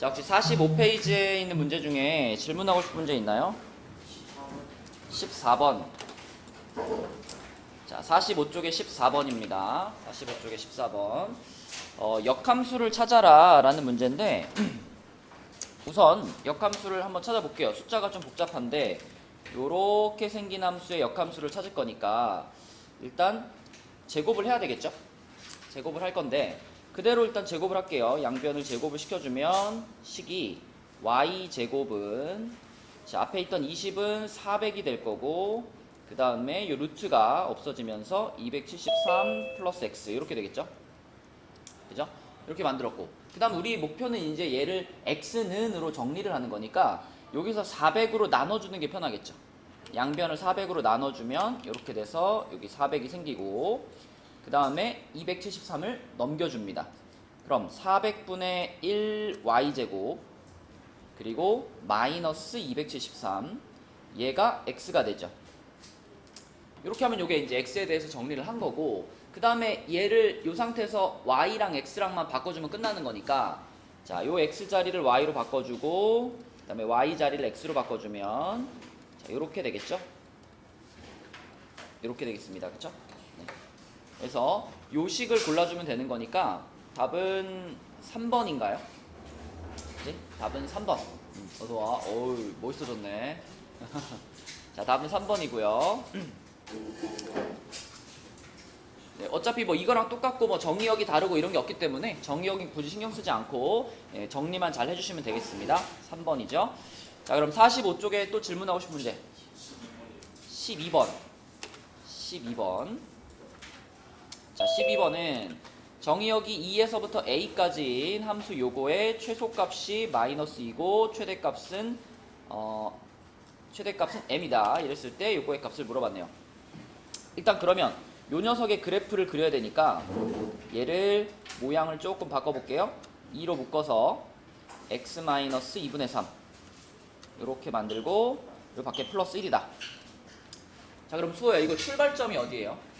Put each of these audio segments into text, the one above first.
자, 혹시 45페이지에 있는 문제 중에 질문하고 싶은 문제 있나요? 14번. 자, 45쪽에 14번입니다. 45쪽에 14번. 역함수를 찾아라 라는 문제인데 우선 역함수를 한번 찾아볼게요. 숫자가 좀 복잡한데 요렇게 생긴 함수의 역함수를 찾을 거니까 일단 제곱을 해야 되겠죠? 제곱을 할 건데 그대로 일단 제곱을 할게요. 양변을 제곱을 시켜주면 식이 y제곱은 자, 앞에 있던 20은 400이 될 거고 그 다음에 이 루트가 없어지면서 273 플러스 x 이렇게 되겠죠? 그죠? 이렇게 만들었고 그 다음 우리 목표는 이제 얘를 x는으로 정리를 하는 거니까 여기서 400으로 나눠주는 게 편하겠죠? 양변을 400으로 나눠주면 이렇게 돼서 여기 400이 생기고 그 다음에 273을 넘겨줍니다. 그럼 400분의 1 y제곱 그리고 마이너스 273 얘가 x가 되죠. 이렇게 하면 이게 이제 x에 대해서 정리를 한 거고 그 다음에 얘를 이 상태에서 y랑 x랑만 바꿔주면 끝나는 거니까 자, 요 x 자리를 y로 바꿔주고 그 다음에 y 자리를 x로 바꿔주면 자, 요렇게 되겠죠? 이렇게 되겠습니다. 그쵸? 네. 그래서 요 식을 골라주면 되는 거니까 답은 3번인가요? 그치? 답은 3번. 어서와. 어우, 멋있어졌네. 자, 답은 3번이고요. 네, 어차피 뭐 이거랑 똑같고 뭐 정의역이 다르고 이런 게 없기 때문에 정의역이 굳이 신경 쓰지 않고 정리만 잘 해주시면 되겠습니다. 3번이죠. 자, 그럼 45쪽에 또 질문하고 싶은 문제 12번. 자, 12번은 정의역이 2에서부터 a까지인 함수 요거의 최소값이 마이너스 2고 최대값은 m이다. 이랬을 때 요거의 값을 물어봤네요. 일단 그러면 요 녀석의 그래프를 그려야 되니까 얘를 모양을 조금 바꿔볼게요. 2로 묶어서 x-2분의 3 이렇게 만들고 요 밖에 플러스 1이다. 자, 그럼 수호야 이거 출발점이 어디예요?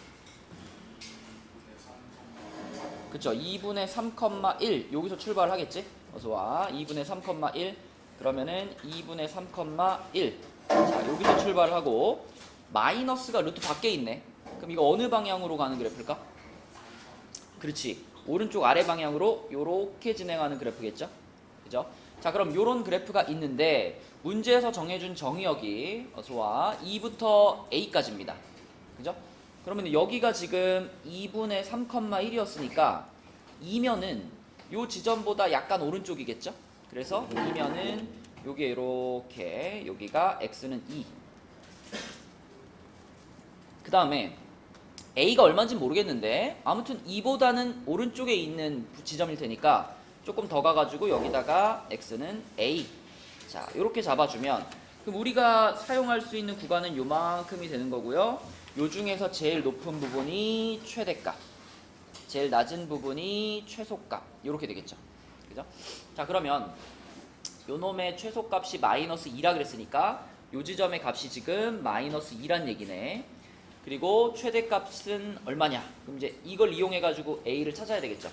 그쵸, 2분의 3,1 여기서 출발을 하겠지? 어서와. 2분의 3,1 그러면은 2분의 3,1 자, 여기서 출발을 하고 마이너스가 루트 밖에 있네. 그럼 이거 어느 방향으로 가는 그래프일까? 그렇지, 오른쪽 아래 방향으로 요렇게 진행하는 그래프겠죠? 그죠? 자, 그럼 요런 그래프가 있는데 문제에서 정해준 정의역이 어서와 2부터 a까지입니다. 그죠? 그러면 여기가 지금 2분의 3,1이었으니까 2면은 요 지점보다 약간 오른쪽이겠죠? 그래서 2면은 요게 이렇게 여기가 x는 2. 그 다음에 a가 얼마인지 모르겠는데 아무튼 2보다는 오른쪽에 있는 지점일 테니까 조금 더 가가지고 여기다가 x는 a. 자, 요렇게 잡아주면 그럼 우리가 사용할 수 있는 구간은 요만큼이 되는 거고요. 요 중에서 제일 높은 부분이 최대값, 제일 낮은 부분이 최소값 요렇게 되겠죠. 그죠? 자, 그러면 요 놈의 최소값이 마이너스 2라 그랬으니까 요 지점의 값이 지금 마이너스 2란 얘기네. 그리고 최대값은 얼마냐? 그럼 이제 이걸 이용해가지고 a를 찾아야 되겠죠.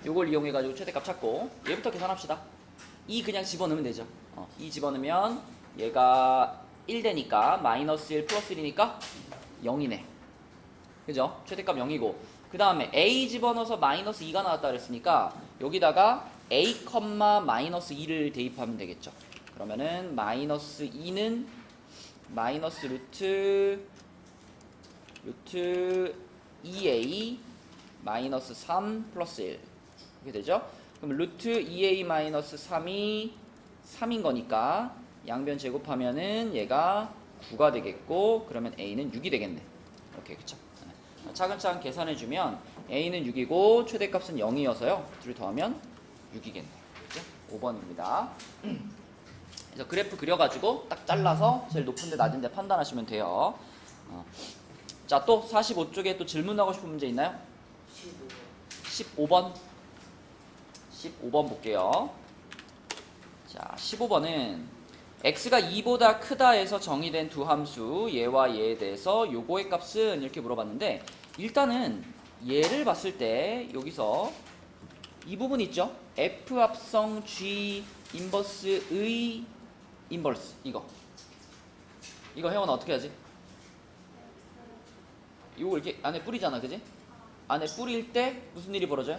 요걸 이용해가지고 최대값 찾고 얘부터 계산합시다. 2 그냥 집어넣으면 되죠. 2 집어넣으면 얘가 1 되니까 마이너스 1 플러스 1이니까 0이네. 그죠? 최대값 0이고 그 다음에 a 집어넣어서 마이너스 2가 나왔다 그랬으니까 여기다가 a, 마이너스 2를 대입하면 되겠죠. 그러면은 마이너스 2는 마이너스 루트 2a 마이너스 3 플러스 1 이렇게 되죠. 그럼 루트 2a 마이너스 3이 3인 거니까 양변 제곱하면은 얘가 9가 되겠고 그러면 a는 6이 되겠네. 이렇게 그쵸? 차근차근 계산해주면 a는 6이고 최대값은 0이어서요. 둘이 더하면 6이겠네. 그죠? 5번입니다. 그래서 그래프 그려가지고 딱 잘라서 제일 높은데 낮은데 판단하시면 돼요. 자, 또 45쪽에 또 질문하고 싶은 문제 있나요? 15번. 15번 볼게요. 자, 15번은 x가 2보다 크다 해서 정의된 두 함수 얘와 얘에 대해서 요거의 값은 이렇게 물어봤는데 일단은 얘를 봤을 때 여기서 이 부분 있죠? F 합성 G 인버스의 인버스 이거 혜원아 어떻게 하지? 이거 이렇게 안에 뿌리잖아, 그지? 안에 뿌릴 때 무슨 일이 벌어져요?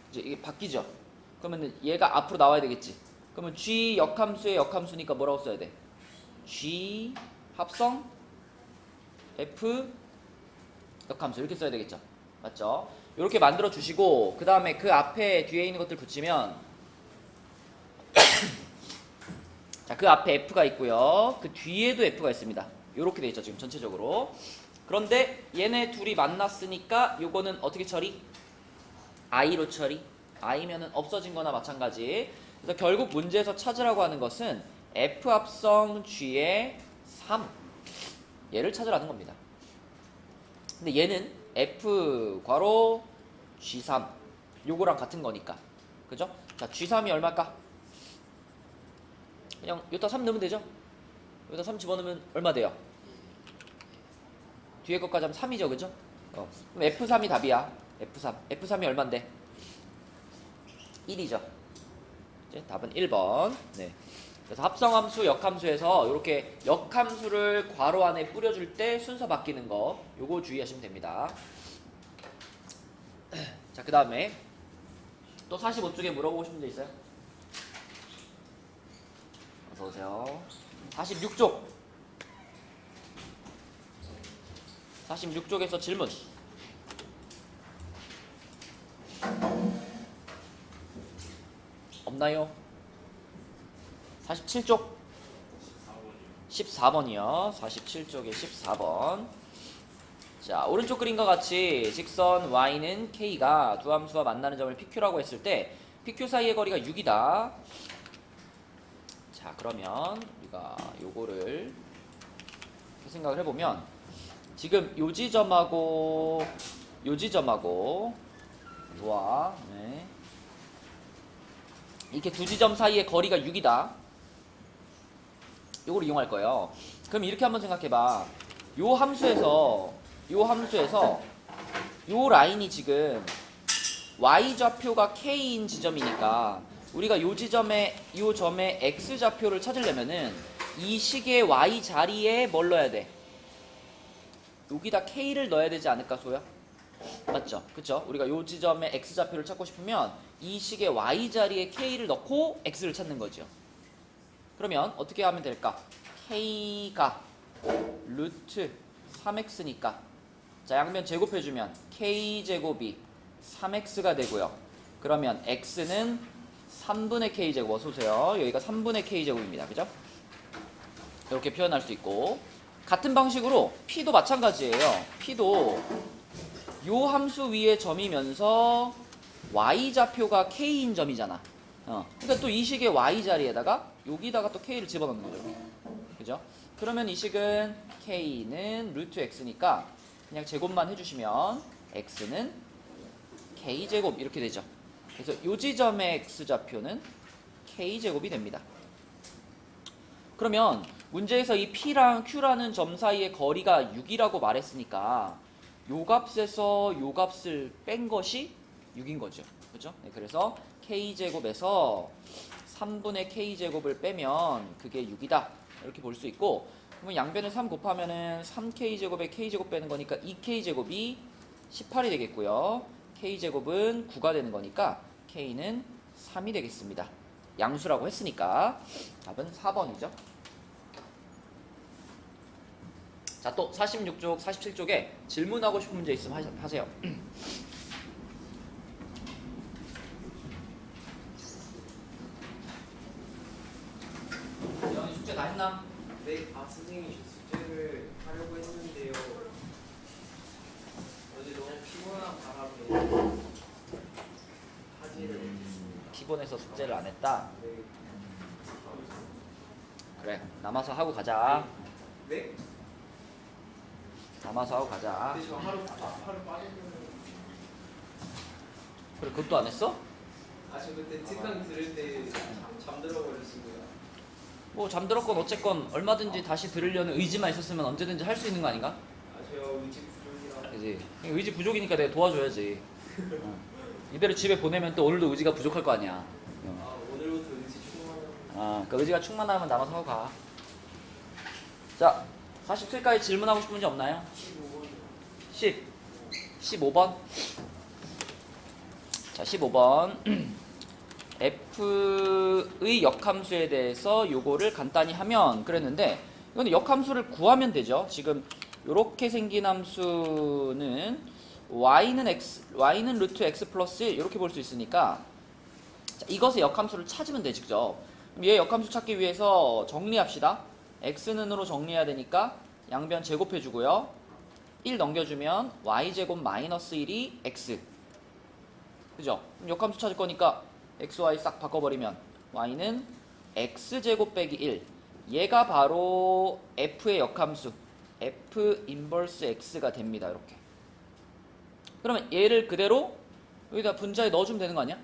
이제 이게 바뀌죠. 그러면 얘가 앞으로 나와야 되겠지. 그러면 G 역함수의 역함수니까 뭐라고 써야 돼? G 합성 F 역함수 이렇게 써야 되겠죠. 맞죠? 이렇게 만들어 주시고 그 다음에 그 앞에 뒤에 있는 것들 붙이면 자, 그 앞에 F가 있고요. 그 뒤에도 F가 있습니다. 이렇게 돼 있죠, 지금 전체적으로. 그런데 얘네 둘이 만났으니까 요거는 어떻게 처리? I로 처리. I면은 없어진 거나 마찬가지. 그래서 결국 문제에서 찾으라고 하는 것은 F 합성 G의 3. 얘를 찾으라는 겁니다. 근데 얘는 F 괄호 G3 요거랑 같은 거니까. 그죠? 자, G3이 얼마일까? 그냥 여기다 3 넣으면 되죠? 여기다 3 집어넣으면 얼마 돼요? 뒤에 것까지 하면 3이죠, 그죠? 그럼 F3이 답이야. F3이 얼만데? 1이죠. 이제 답은 1번. 네. 그래서 합성함수, 역함수에서 이렇게 역함수를 괄호 안에 뿌려줄 때 순서 바뀌는 거 요거 주의하시면 됩니다. 자, 그 다음에 또 45쪽에 물어보고 싶은 데 있어요? 어서오세요. 46쪽 46쪽에서 질문 없나요? 47쪽 14번이요. 47쪽에 14번. 자, 오른쪽 그림과 같이 직선 y는 k가 두 함수와 만나는 점을 pq라고 했을 때 pq 사이의 거리가 6이다. 자, 그러면 우리가 요거를 생각을 해보면 지금 요 지점하고 좋아. 네. 이렇게 두 지점 사이의 거리가 6이다. 요걸 이용할 거예요. 그럼 이렇게 한번 생각해봐. 요 함수에서 요 라인이 지금 y좌표가 k인 지점이니까 우리가 요 점에 x좌표를 찾으려면은 이 식의 y 자리에 뭘 넣어야 돼? 여기다 k를 넣어야 되지 않을까, 소야? 맞죠? 그쵸? 우리가 요 지점에 x좌표를 찾고 싶으면 이 식의 y 자리에 k를 넣고 x를 찾는 거죠. 그러면 어떻게 하면 될까? k가 루트 3x니까 자, 양변 제곱해주면 k제곱이 3x가 되고요. 그러면 x는 3분의 k제곱, 어서오세요. 여기가 3분의 k제곱입니다. 그죠? 이렇게 표현할 수 있고 같은 방식으로 p도 마찬가지예요. p도 요 함수 위에 점이면서 y좌표가 k인 점이잖아. 그러니까 또 이 식의 y 자리에다가 여기다가 또 k를 집어넣는 거죠. 그죠? 그러면 이 식은 k는 루트 x니까 그냥 제곱만 해주시면 x는 k제곱 이렇게 되죠. 그래서 요 지점의 x좌표는 k제곱이 됩니다. 그러면 문제에서 이 P랑 Q라는 점 사이의 거리가 6이라고 말했으니까 요 값에서 요 값을 뺀 것이 6인 거죠. 그죠? 네, 그래서 K제곱에서 3분의 K제곱을 빼면 그게 6이다. 이렇게 볼 수 있고 그러면 양변을 3 곱하면은 3K제곱에 K제곱 빼는 거니까 2K제곱이 18이 되겠고요. K제곱은 9가 되는 거니까 K는 3이 되겠습니다. 양수라고 했으니까 답은 4번이죠. 자, 또 46쪽, 47쪽에 질문하고 싶은 문제 있으면 하세요. 예언이 숙제 다 했나? 네, 선생님이 저 숙제를 하려고 했는데요. 어제 너무 피곤한 바람에 하지를 못했습니다. 피곤해서 숙제를 안 했다? 네. 그래, 남아서 하고 가자. 네? 남아서 하고 가자. 근데 저 하루 빠졌는데. 그래, 그것도 안 했어? 저 그때 특강 들을 때 잠들어 버렸습니다. 뭐 잠들었건 어쨌건 얼마든지 다시 들으려는 의지만 있었으면 언제든지 할 수 있는 거 아닌가? 제가 의지 부족이라. 그지? 의지 부족이니까 내가 도와줘야지. 이대로 집에 보내면 또 오늘도 의지가 부족할 거 아니야. 아 오늘부터 의지 충만하다. 그 의지가 충만하면 나눠서 하고 가. 자, 47까지 질문하고 싶은 문제 없나요? 10, 15번. 자, 15번. f의 역함수에 대해서 요거를 간단히 하면 그랬는데, 이건 역함수를 구하면 되죠. 지금 요렇게 생긴 함수는 y는 루트 x 플러스 1 이렇게 볼 수 있으니까, 자, 이것의 역함수를 찾으면 돼 직접. 그럼 얘 역함수 찾기 위해서 정리합시다. x는으로 정리해야 되니까 양변 제곱해 주고요. 1 넘겨주면 y제곱 마이너스 1이 x. 그죠? 그럼 역함수 찾을 거니까 x, y 싹 바꿔버리면 y는 x제곱 빼기 1. 얘가 바로 f의 역함수 f 인버스 x가 됩니다. 이렇게. 그러면 얘를 그대로 여기다 분자에 넣어주면 되는 거 아니야?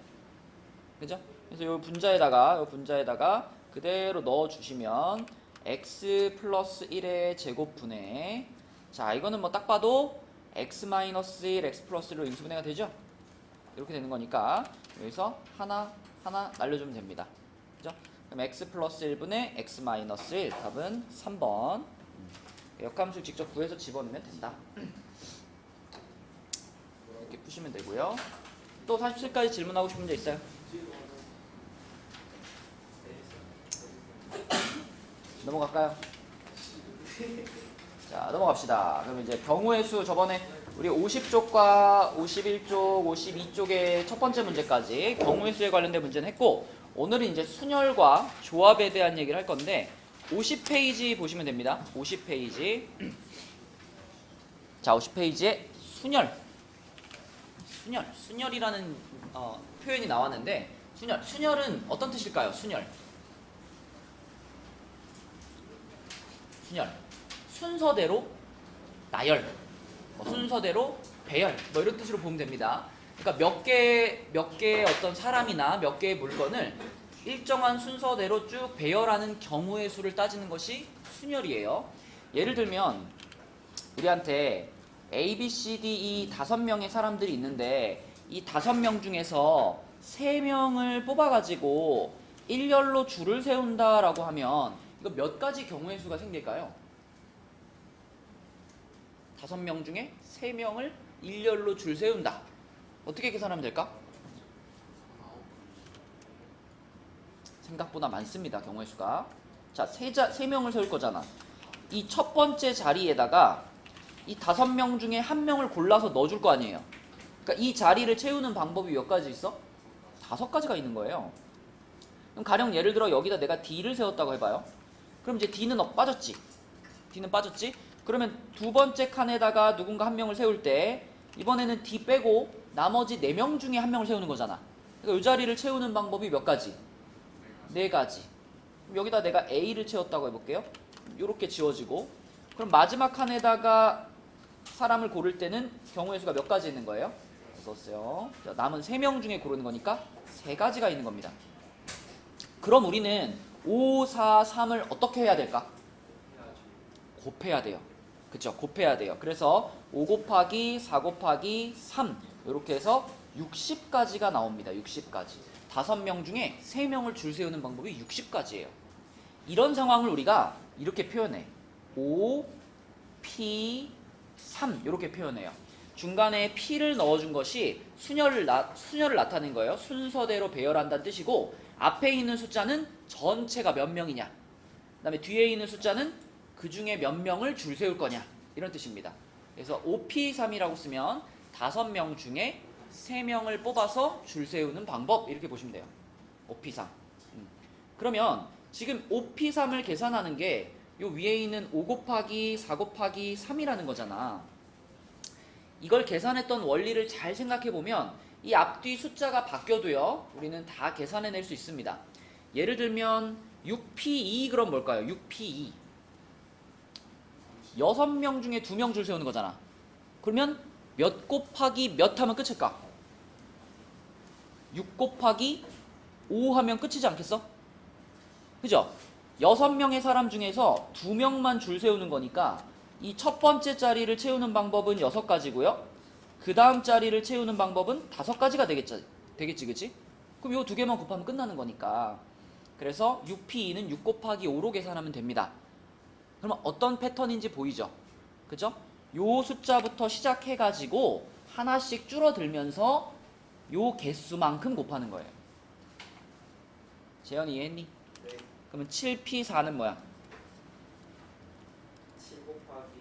그죠? 그래서 요 분자에다가 그대로 넣어주시면 x 플러스 1의 제곱분의, 자 이거는 뭐 딱 봐도 x 마이너스 1 x 플러스 1로 인수분해가 되죠? 이렇게 되는 거니까 여기서 하나 날려주면 됩니다. 그죠? 그럼 x 플러스 1분의 x 마이너스 1, 답은 3번. 역함수 직접 구해서 집어넣으면 된다. 이렇게 푸시면 되고요. 또 47까지 질문하고 싶은 게 있어요? 넘어갈까요? 자, 넘어갑시다. 그럼 이제 경우의 수, 저번에 우리 50쪽과 51쪽, 52쪽의 첫 번째 문제까지 경우의 수에 관련된 문제는 했고, 오늘은 이제 순열과 조합에 대한 얘기를 할 건데, 50페이지 보시면 됩니다. 50페이지. 자, 50페이지에 순열이라는 표현이 나왔는데, 순열은 어떤 뜻일까요? 순열. 순서대로 나열, 순서대로 배열, 뭐 이런 뜻으로 보면 됩니다. 그러니까 몇 개의 어떤 사람이나 몇 개의 물건을 일정한 순서대로 쭉 배열하는 경우의 수를 따지는 것이 순열이에요. 예를 들면 우리한테 A, B, C, D, E 5명의 사람들이 있는데, 이 5명 중에서 3명을 뽑아가지고 일렬로 줄을 세운다라고 하면 이거 몇 가지 경우의 수가 생길까요? 5명 중에 3명을 일렬로 줄 세운다. 어떻게 계산하면 될까? 생각보다 많습니다. 경우의 수가. 자, 3명을 세울 거잖아. 이 첫 번째 자리에다가 이 5명 중에 1명을 골라서 넣어줄 거 아니에요. 그러니까 이 자리를 채우는 방법이 몇 가지 있어? 5가지가 있는 거예요. 그럼 가령 예를 들어 여기다 내가 D를 세웠다고 해봐요. 그럼 이제 D는 빠졌지. D는 빠졌지. 그러면 두 번째 칸에다가 누군가 1명을 세울 때 이번에는 D 빼고 나머지 4명 중에 1명을 세우는 거잖아. 그러니까 이 자리를 채우는 방법이 몇 가지? 4가지. 그럼 여기다 내가 A를 채웠다고 해볼게요. 이렇게 지워지고, 그럼 마지막 칸에다가 사람을 고를 때는 경우의 수가 몇 가지 있는 거예요? 썼어요. 자, 남은 3명 중에 고르는 거니까 3가지가 있는 겁니다. 그럼 우리는 5, 4, 3을 어떻게 해야 될까? 곱해야 돼요. 그쵸? 곱해야 돼요. 그래서 5 곱하기 4 곱하기 3 이렇게 해서 60가지가 나옵니다. 60가지. 5명 중에 3명을 줄 세우는 방법이 60가지예요. 이런 상황을 우리가 이렇게 표현해. 5, P, 3 이렇게 표현해요. 중간에 P를 넣어준 것이 순열을 나타낸 거예요. 순서대로 배열한다는 뜻이고, 앞에 있는 숫자는 전체가 몇 명이냐, 그 다음에 뒤에 있는 숫자는 그 중에 몇 명을 줄 세울 거냐, 이런 뜻입니다. 그래서 5P3이라고 쓰면 5명 중에 3명을 뽑아서 줄 세우는 방법, 이렇게 보시면 돼요. 5P3. 그러면 지금 5P3을 계산하는 게 요 위에 있는 5 곱하기 4 곱하기 3이라는 거잖아. 이걸 계산했던 원리를 잘 생각해보면 이 앞뒤 숫자가 바뀌어도요, 우리는 다 계산해낼 수 있습니다. 예를 들면 6P2 그럼 뭘까요? 6P2 6명 중에 2명 줄 세우는 거잖아. 그러면 몇 곱하기 몇 하면 끝일까? 6 곱하기 5 하면 끝이지 않겠어? 그죠? 6명의 사람 중에서 2명만 줄 세우는 거니까 이 첫 번째 자리를 채우는 방법은 6가지고요. 그 다음 자리를 채우는 방법은 5가지가 되겠지, 그치? 그럼 요 두 개만 곱하면 끝나는 거니까. 그래서 6p2는 6 곱하기 5로 계산하면 됩니다. 그러면 어떤 패턴인지 보이죠? 그죠? 요 숫자부터 시작해가지고 하나씩 줄어들면서 요 개수만큼 곱하는 거예요. 재현이 이해했니? 네. 그러면 7p4는 뭐야? 7 곱하기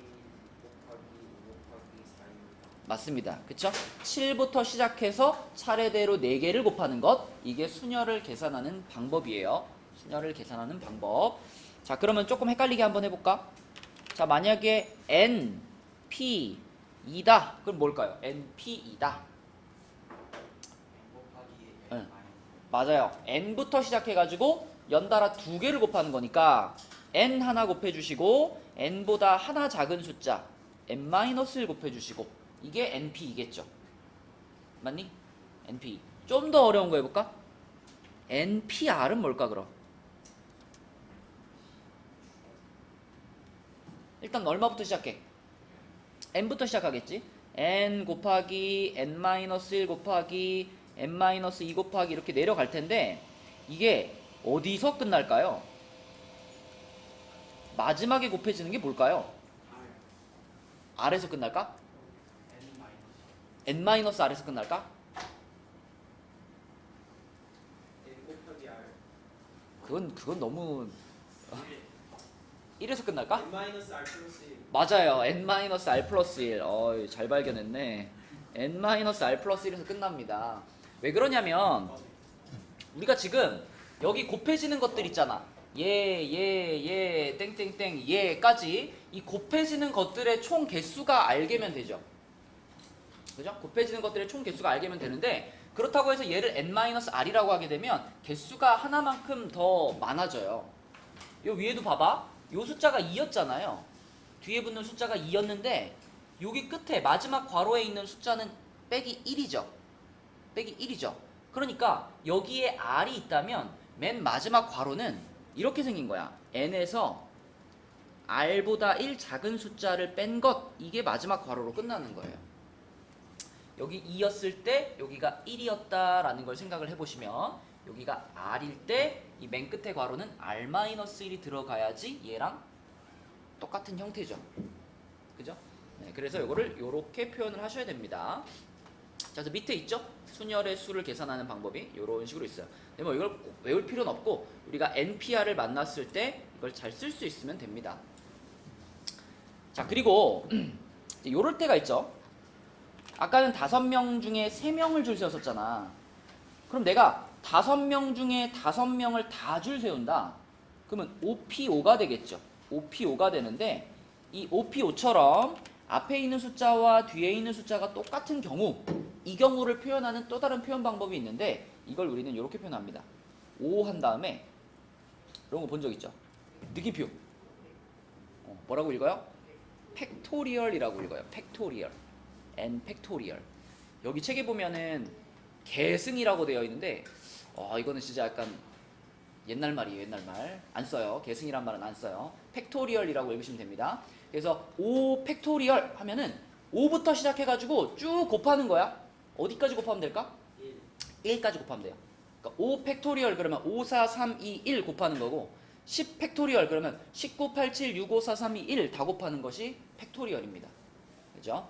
5 곱하기 4입니다. 맞습니다. 그쵸? 7부터 시작해서 차례대로 4개를 곱하는 것. 이게 순열을 계산하는 방법이에요. 순열을 계산하는 방법. 자, 그러면 조금 헷갈리게 한번 해볼까? 자, 만약에 n, p, 2다. 그럼 뭘까요? n, p, 2다. 네. 맞아요. n부터 시작해가지고 연달아 2개를 곱하는 거니까 n 하나 곱해주시고 n보다 하나 작은 숫자 n-1 곱해주시고 이게 np이겠죠. 맞니? np. 좀 더 어려운 거 해볼까? npr은 뭘까 그럼? 일단 얼마부터 시작해? n부터 시작하겠지? n 곱하기 n-1 곱하기 n-2 곱하기 이렇게 내려갈 텐데 이게 어디서 끝날까요? 마지막에 곱해지는 게 뭘까요? R에서 끝날까? n-R에서 끝날까? n 곱하기 r. 그건 너무 1에서 끝날까? n-r 플러스 1. 맞아요. n-r 플러스 1. 잘 발견했네. n-r 플러스 1에서 끝납니다. 왜 그러냐면 우리가 지금 여기 곱해지는 것들 있잖아. 땡땡땡 얘까지 이 곱해지는 것들의 총 개수가 알게면 되죠. 그죠? 곱해지는 것들의 총 개수가 알게면 되는데 그렇다고 해서 얘를 n-r이라고 하게 되면 개수가 하나만큼 더 많아져요. 요 위에도 봐봐. 요 숫자가 2였잖아요. 뒤에 붙는 숫자가 2였는데 여기 끝에 마지막 괄호에 있는 숫자는 빼기 1이죠. 빼기 1이죠. 그러니까 여기에 r이 있다면 맨 마지막 괄호는 이렇게 생긴 거야. n에서 r보다 1 작은 숫자를 뺀 것, 이게 마지막 괄호로 끝나는 거예요. 여기 2였을 때 여기가 1이었다라는 걸 생각을 해보시면 여기가 r일 때 이 맨 끝에 괄호는 r-1이 들어가야지 얘랑 똑같은 형태죠. 그죠? 네, 그래서 이거를 이렇게 표현을 하셔야 됩니다. 자, 그래서 밑에 있죠? 순열의 수를 계산하는 방법이 이런 식으로 있어요. 근데 뭐 이걸 꼭 외울 필요는 없고 우리가 NPR을 만났을 때 이걸 잘 쓸 수 있으면 됩니다. 자, 그리고 이럴 때가 있죠. 아까는 5명 중에 3명을 줄 세웠었잖아. 그럼 내가 5명 중에 5명을 다 줄 세운다. 그러면 5P5가 되겠죠. 5P5가 되는데 이 5P5처럼 앞에 있는 숫자와 뒤에 있는 숫자가 똑같은 경우, 이 경우를 표현하는 또 다른 표현 방법이 있는데 이걸 우리는 이렇게 표현합니다. 5 한 다음에 이런 거 본 적 있죠? 느낌표. 뭐라고 읽어요? 팩토리얼이라고 읽어요. 팩토리얼. n 팩토리얼. 여기 책에 보면은 계승이라고 되어 있는데 이거는 진짜 약간 옛날 말이에요. 옛날 말. 안 써요. 계승이란 말은 안 써요. 팩토리얼이라고 읽으시면 됩니다. 그래서 5 팩토리얼 하면은 5부터 시작해가지고 쭉 곱하는 거야. 어디까지 곱하면 될까? 1까지 곱하면 돼요. 그러니까 5 팩토리얼 그러면 5, 4, 3, 2, 1 곱하는 거고 10 팩토리얼 그러면 19, 8, 7, 6, 5, 4, 3, 2, 1 다 곱하는 것이 팩토리얼입니다. 그죠?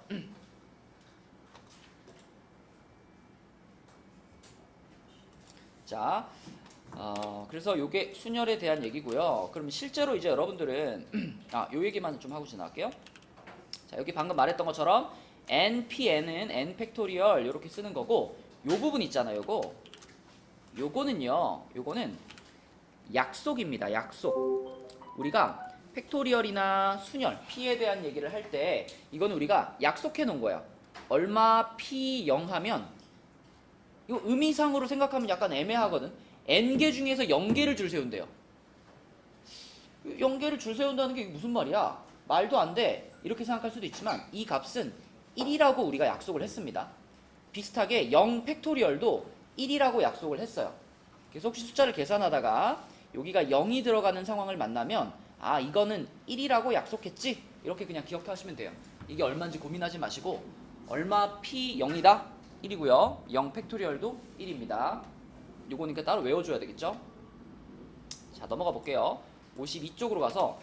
자, 그래서 요게 순열에 대한 얘기고요. 그럼 실제로 이제 여러분들은 요 얘기만 좀 하고 지나갈게요. 자, 여기 방금 말했던 것처럼 npn은 n 팩토리얼 이렇게 쓰는 거고 요 부분 있잖아요. 요거는 약속입니다. 약속. 우리가 팩토리얼이나 순열, p에 대한 얘기를 할 때 이거는 우리가 약속해 놓은 거야. 얼마 p0 하면 이거 의미상으로 생각하면 약간 애매하거든. n개 중에서 0개를 줄 세운대요. 0개를 줄 세운다는 게 무슨 말이야? 말도 안 돼. 이렇게 생각할 수도 있지만 이 값은 1이라고 우리가 약속을 했습니다. 비슷하게 0 팩토리얼도 1이라고 약속을 했어요. 그래서 혹시 숫자를 계산하다가 여기가 0이 들어가는 상황을 만나면 이거는 1이라고 약속했지? 이렇게 그냥 기억하시면 돼요. 이게 얼마인지 고민하지 마시고 얼마 p 0이다? 1이고요. 0 팩토리얼도 1입니다. 요거니까 따로 외워줘야 되겠죠? 자, 넘어가 볼게요. 52쪽으로 가서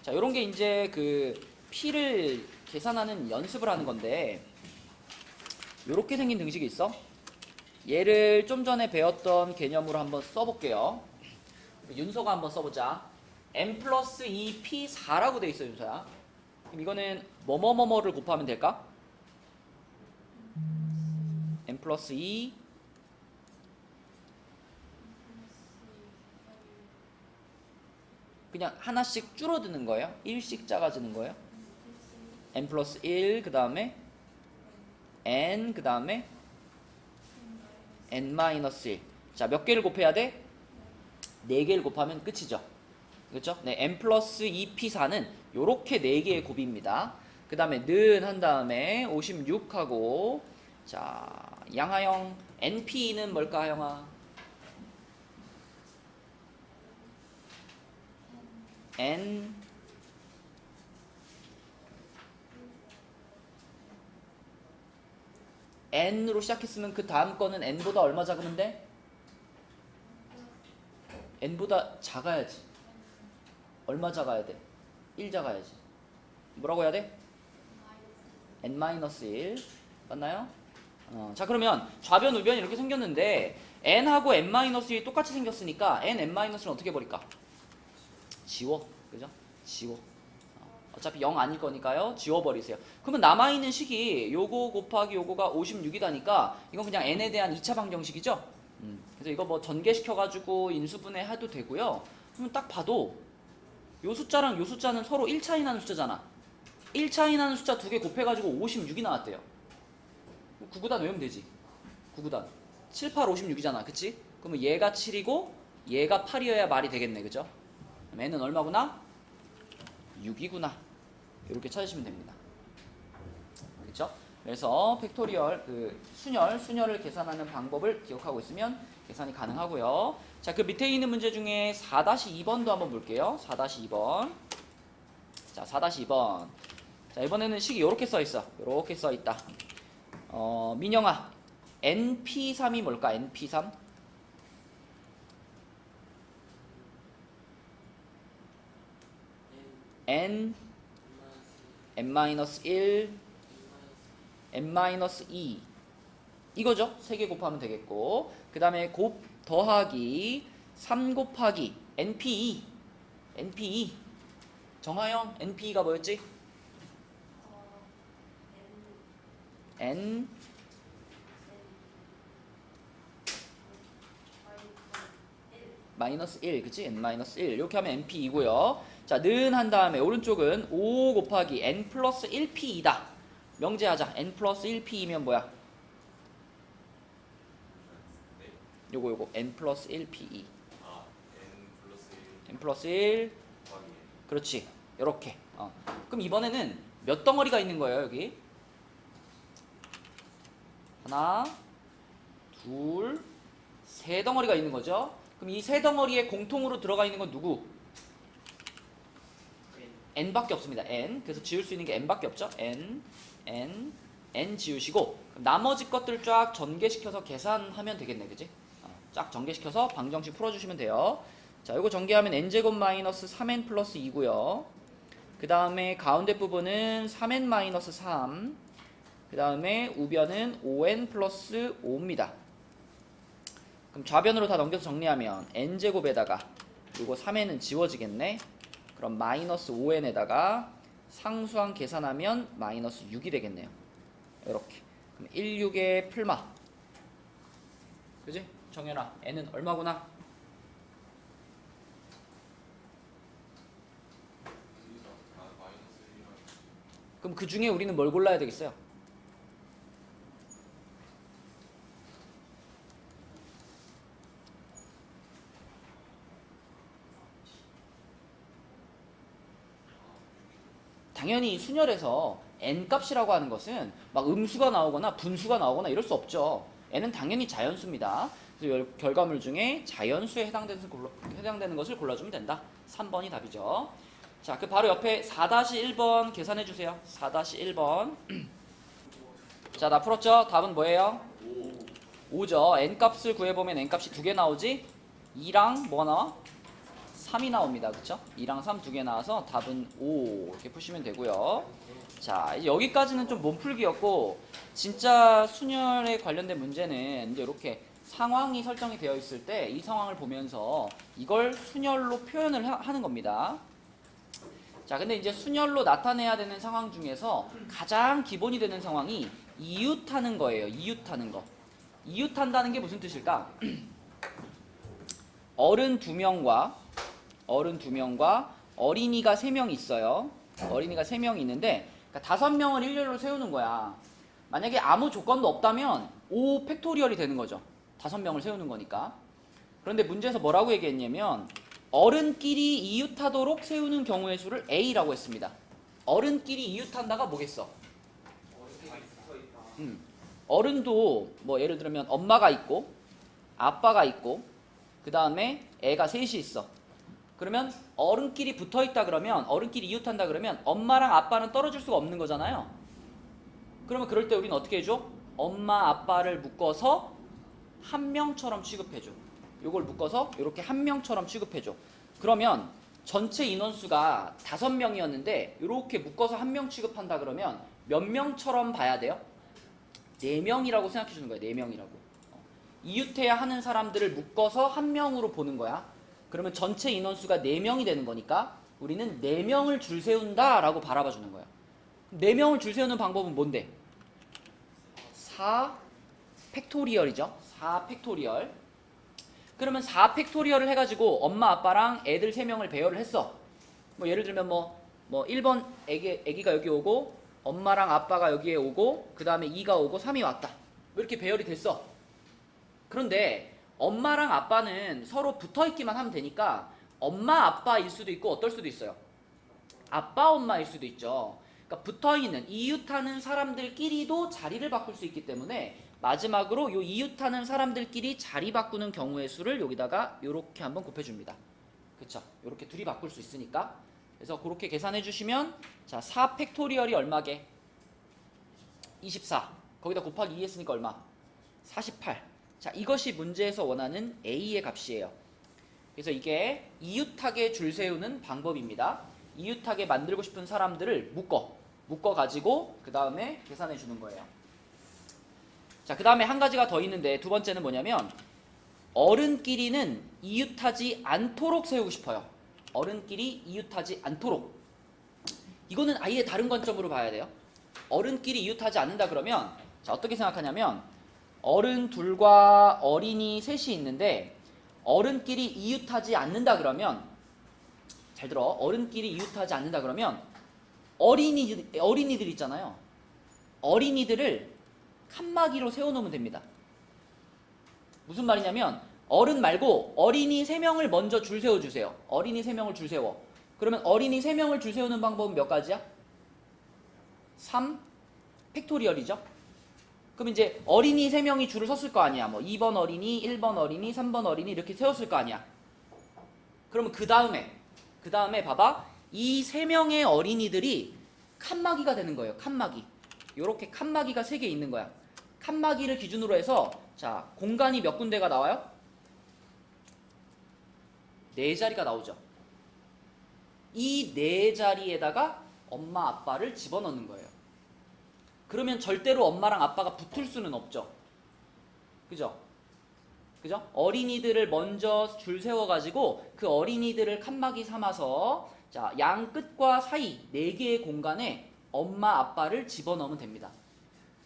자, 요런 게 이제 그 p를 계산하는 연습을 하는 건데 요렇게 생긴 등식이 있어. 얘를 좀 전에 배웠던 개념으로 한번 써볼게요. 윤서가 한번 써보자. n 플러스 2p 4라고 돼 있어, 윤서야. 그럼 이거는 뭐뭐뭐뭐를 곱하면 될까? n 플러스 2 그냥 하나씩 줄어드는 거예요? 1씩 작아지는 거예요? n 플러스 1, 그 다음에 n, 그 다음에 n 마이너스 1. 자, 몇 개를 곱해야 돼? 4개를 곱하면 끝이죠. 그렇죠? 네, n 플러스 2p4는 요렇게 4개의 곱입니다. 그 다음에 는 한 다음에 56하고 자, 양하영 np는 뭘까, 하영아? n으로 시작했으면 그 다음 거는 n보다 얼마 작으면 돼? n보다 작아야지. 얼마 작아야 돼? 1 작아야지. 뭐라고 해야 돼? n-1 맞나요? 자, 그러면 좌변 우변이 이렇게 생겼는데 n하고 n-1이 똑같이 생겼으니까 n-는 어떻게 버릴까? 지워. 그죠? 지워. 어차피 0 아닐 거니까요. 지워버리세요. 그러면 남아있는 식이 요거 곱하기 요거가 56이다니까 이건 그냥 n에 대한 2차 방정식이죠? 그래서 이거 뭐 전개시켜가지고 인수분해 해도 되고요. 그러면 딱 봐도 요 숫자랑 요 숫자는 서로 1 차이 나는 숫자잖아. 1 차이 나는 숫자 2개 곱해가지고 56이 나왔대요. 9구단 외우면 되지. 9구단. 7, 8, 56이잖아. 그치? 그러면 얘가 7이고 얘가 8이어야 말이 되겠네. 그죠? 그럼 n은 얼마구나? 6이구나. 이렇게 찾으시면 됩니다. 그렇죠? 그래서 팩토리얼 그 순열을 계산하는 방법을 기억하고 있으면 계산이 가능하고요. 자, 그 밑에 있는 문제 중에 4-2번도 한번 볼게요. 4-2번. 자, 4-2번. 자, 이번에는 식이 이렇게 써 있어. 이렇게 써 있다. 민영아, np3이 뭘까? np3? n-1 n-2 이거죠. 3개 곱하면 되겠고 그 다음에 더하기 3 곱하기 np2 정하영 np2가 뭐였지? n 마이너스 1 그치? n 마이너스 1 이렇게 하면 np2고요. 자, 는 한 다음에 오른쪽은 5 곱하기 n 플러스 1p이다. 명제하자. n 플러스 1p이면 뭐야? 요거 n 플러스 1p2. n 플러스 1 그렇지. 요렇게. 그럼 이번에는 몇 덩어리가 있는 거예요, 여기? 하나, 둘, 세 덩어리가 있는 거죠. 그럼 이 세 덩어리에 공통으로 들어가 있는 건 누구? n밖에 없습니다. n. 그래서 지울 수 있는 게 n밖에 없죠. n 지우시고 나머지 것들 쫙 전개시켜서 계산하면 되겠네. 그지? 쫙 전개시켜서 방정식 풀어주시면 돼요. 자, 이거 전개하면 n제곱 마이너스 3n 플러스 2고요. 그 다음에 가운데 부분은 3n 마이너스 3. 그 다음에 우변은 5n 플러스 5입니다. 그럼 좌변으로 다 넘겨서 정리하면 n제곱에다가 이거 3n은 지워지겠네. 그럼 마이너스 5n에다가 상수항 계산하면 마이너스 6이 되겠네요. 이렇게. 그럼 1, 6의 풀마. 그지? 정연아, n은 얼마구나? 그럼 그 중에 우리는 뭘 골라야 되겠어요? 당연히 순열에서 n 값이라고 하는 것은 막 음수가 나오거나 분수가 나오거나 이럴 수 없죠. n은 당연히 자연수입니다. 그래서 결과물 중에 자연수에 해당되는 것을 골라주면 된다. 3번이 답이죠. 자, 그 바로 옆에 4-1번 계산해 주세요. 4-1번. 자, 다 풀었죠? 답은 뭐예요? 5죠. n값을 구해보면 n값이 2개 나오지? 2랑 뭐가 나와? 3이 나옵니다. 그쵸? 2랑 3 2개 나와서 답은 5 이렇게 푸시면 되고요. 자, 이제 여기까지는 좀 몸풀기였고, 진짜 순열에 관련된 문제는 이제 이렇게 상황이 설정이 되어 있을 때 이 상황을 보면서 이걸 순열로 표현을 하는 겁니다. 자, 근데 이제 순열로 나타내야 되는 상황 중에서 가장 기본이 되는 상황이 이웃하는 거예요. 이웃하는 거. 이웃한다는 게 무슨 뜻일까? 어른 2명과 어린이가 3명 있어요. 어린이가 3명이 있는데, 그러니까 5명을 일렬로 세우는 거야. 만약에 아무 조건도 없다면 5 팩토리얼이 되는 거죠. 5명을 세우는 거니까. 그런데 문제에서 뭐라고 얘기했냐면, 어른끼리 이웃하도록 세우는 경우의 수를 A라고 했습니다. 어른끼리 이웃한다가 뭐겠어? 어른도 뭐 예를 들면 엄마가 있고 아빠가 있고 그 다음에 애가 셋이 있어. 그러면 어른끼리 붙어있다 그러면, 어른끼리 이웃한다 그러면 엄마랑 아빠는 떨어질 수가 없는 거잖아요. 그러면 그럴 때 우리는 어떻게 해줘? 엄마 아빠를 묶어서 한 명처럼 취급해줘. 요걸 묶어서 이렇게 한 명처럼 취급해줘. 그러면 전체 인원수가 5명이었는데 이렇게 묶어서 한 명 취급한다 그러면 몇 명처럼 봐야 돼요? 4명이라고 생각해 주는 거야. 4명이라고. 이웃해야 하는 사람들을 묶어서 한 명으로 보는 거야. 그러면 전체 인원수가 4명이 되는 거니까 우리는 4명을 줄 세운다 라고 바라봐 주는 거야. 4명을 줄 세우는 방법은 뭔데? 4 팩토리얼이죠. 4 팩토리얼. 그러면 4 팩토리얼을 해가지고 엄마 아빠랑 애들 3명을 배열을 했어. 뭐 예를 들면 뭐 1번 애기가 여기 오고 엄마랑 아빠가 여기에 오고 그 다음에 2가 오고 3이 왔다. 이렇게 배열이 됐어. 그런데 엄마랑 아빠는 서로 붙어있기만 하면 되니까 엄마 아빠일 수도 있고 어떨 수도 있어요. 아빠 엄마일 수도 있죠. 그러니까 붙어있는 이웃하는 사람들끼리도 자리를 바꿀 수 있기 때문에 마지막으로 요 이웃하는 사람들끼리 자리 바꾸는 경우의 수를 여기다가 요렇게 한번 곱해줍니다. 그쵸? 요렇게 둘이 바꿀 수 있으니까. 그래서 그렇게 계산해 주시면 자 4 팩토리얼이 얼마게? 24. 거기다 곱하기 2 했으니까 얼마? 48. 자, 이것이 문제에서 원하는 A의 값이에요. 그래서 이게 이웃하게 줄 세우는 방법입니다. 이웃하게 만들고 싶은 사람들을 묶어가지고 그 다음에 계산해 주는 거예요. 자, 그 다음에 한 가지가 더 있는데 두 번째는 뭐냐면 어른끼리는 이웃하지 않도록 세우고 싶어요. 어른끼리 이웃하지 않도록. 이거는 아예 다른 관점으로 봐야 돼요. 어른끼리 이웃하지 않는다 그러면 자, 어떻게 생각하냐면 어른 둘과 어린이 셋이 있는데 어른끼리 이웃하지 않는다 그러면 잘 들어. 어른끼리 이웃하지 않는다 그러면 어린이들 있잖아요. 어린이들을 칸막이로 세워놓으면 됩니다. 무슨 말이냐면 어른 말고 어린이 3명을 먼저 줄 세워주세요. 어린이 3명을 줄 세워. 그러면 어린이 3명을 줄 세우는 방법은 몇 가지야? 3 팩토리얼이죠. 그럼 이제 어린이 3명이 줄을 섰을 거 아니야. 뭐 2번 어린이, 1번 어린이, 3번 어린이 이렇게 세웠을 거 아니야. 그러면 그 다음에 봐봐. 이 3명의 어린이들이 칸막이가 되는 거예요. 칸막이. 요렇게 칸막이가 3개 있는 거야. 칸막이를 기준으로 해서 자, 공간이 몇 군데가 나와요? 4자리가 나오죠. 이 4자리에다가 엄마 아빠를 집어넣는 거예요. 그러면 절대로 엄마랑 아빠가 붙을 수는 없죠. 그죠? 어린이들을 먼저 줄 세워가지고 그 어린이들을 칸막이 삼아서 자, 양 끝과 사이 4개의 공간에 엄마 아빠를 집어넣으면 됩니다.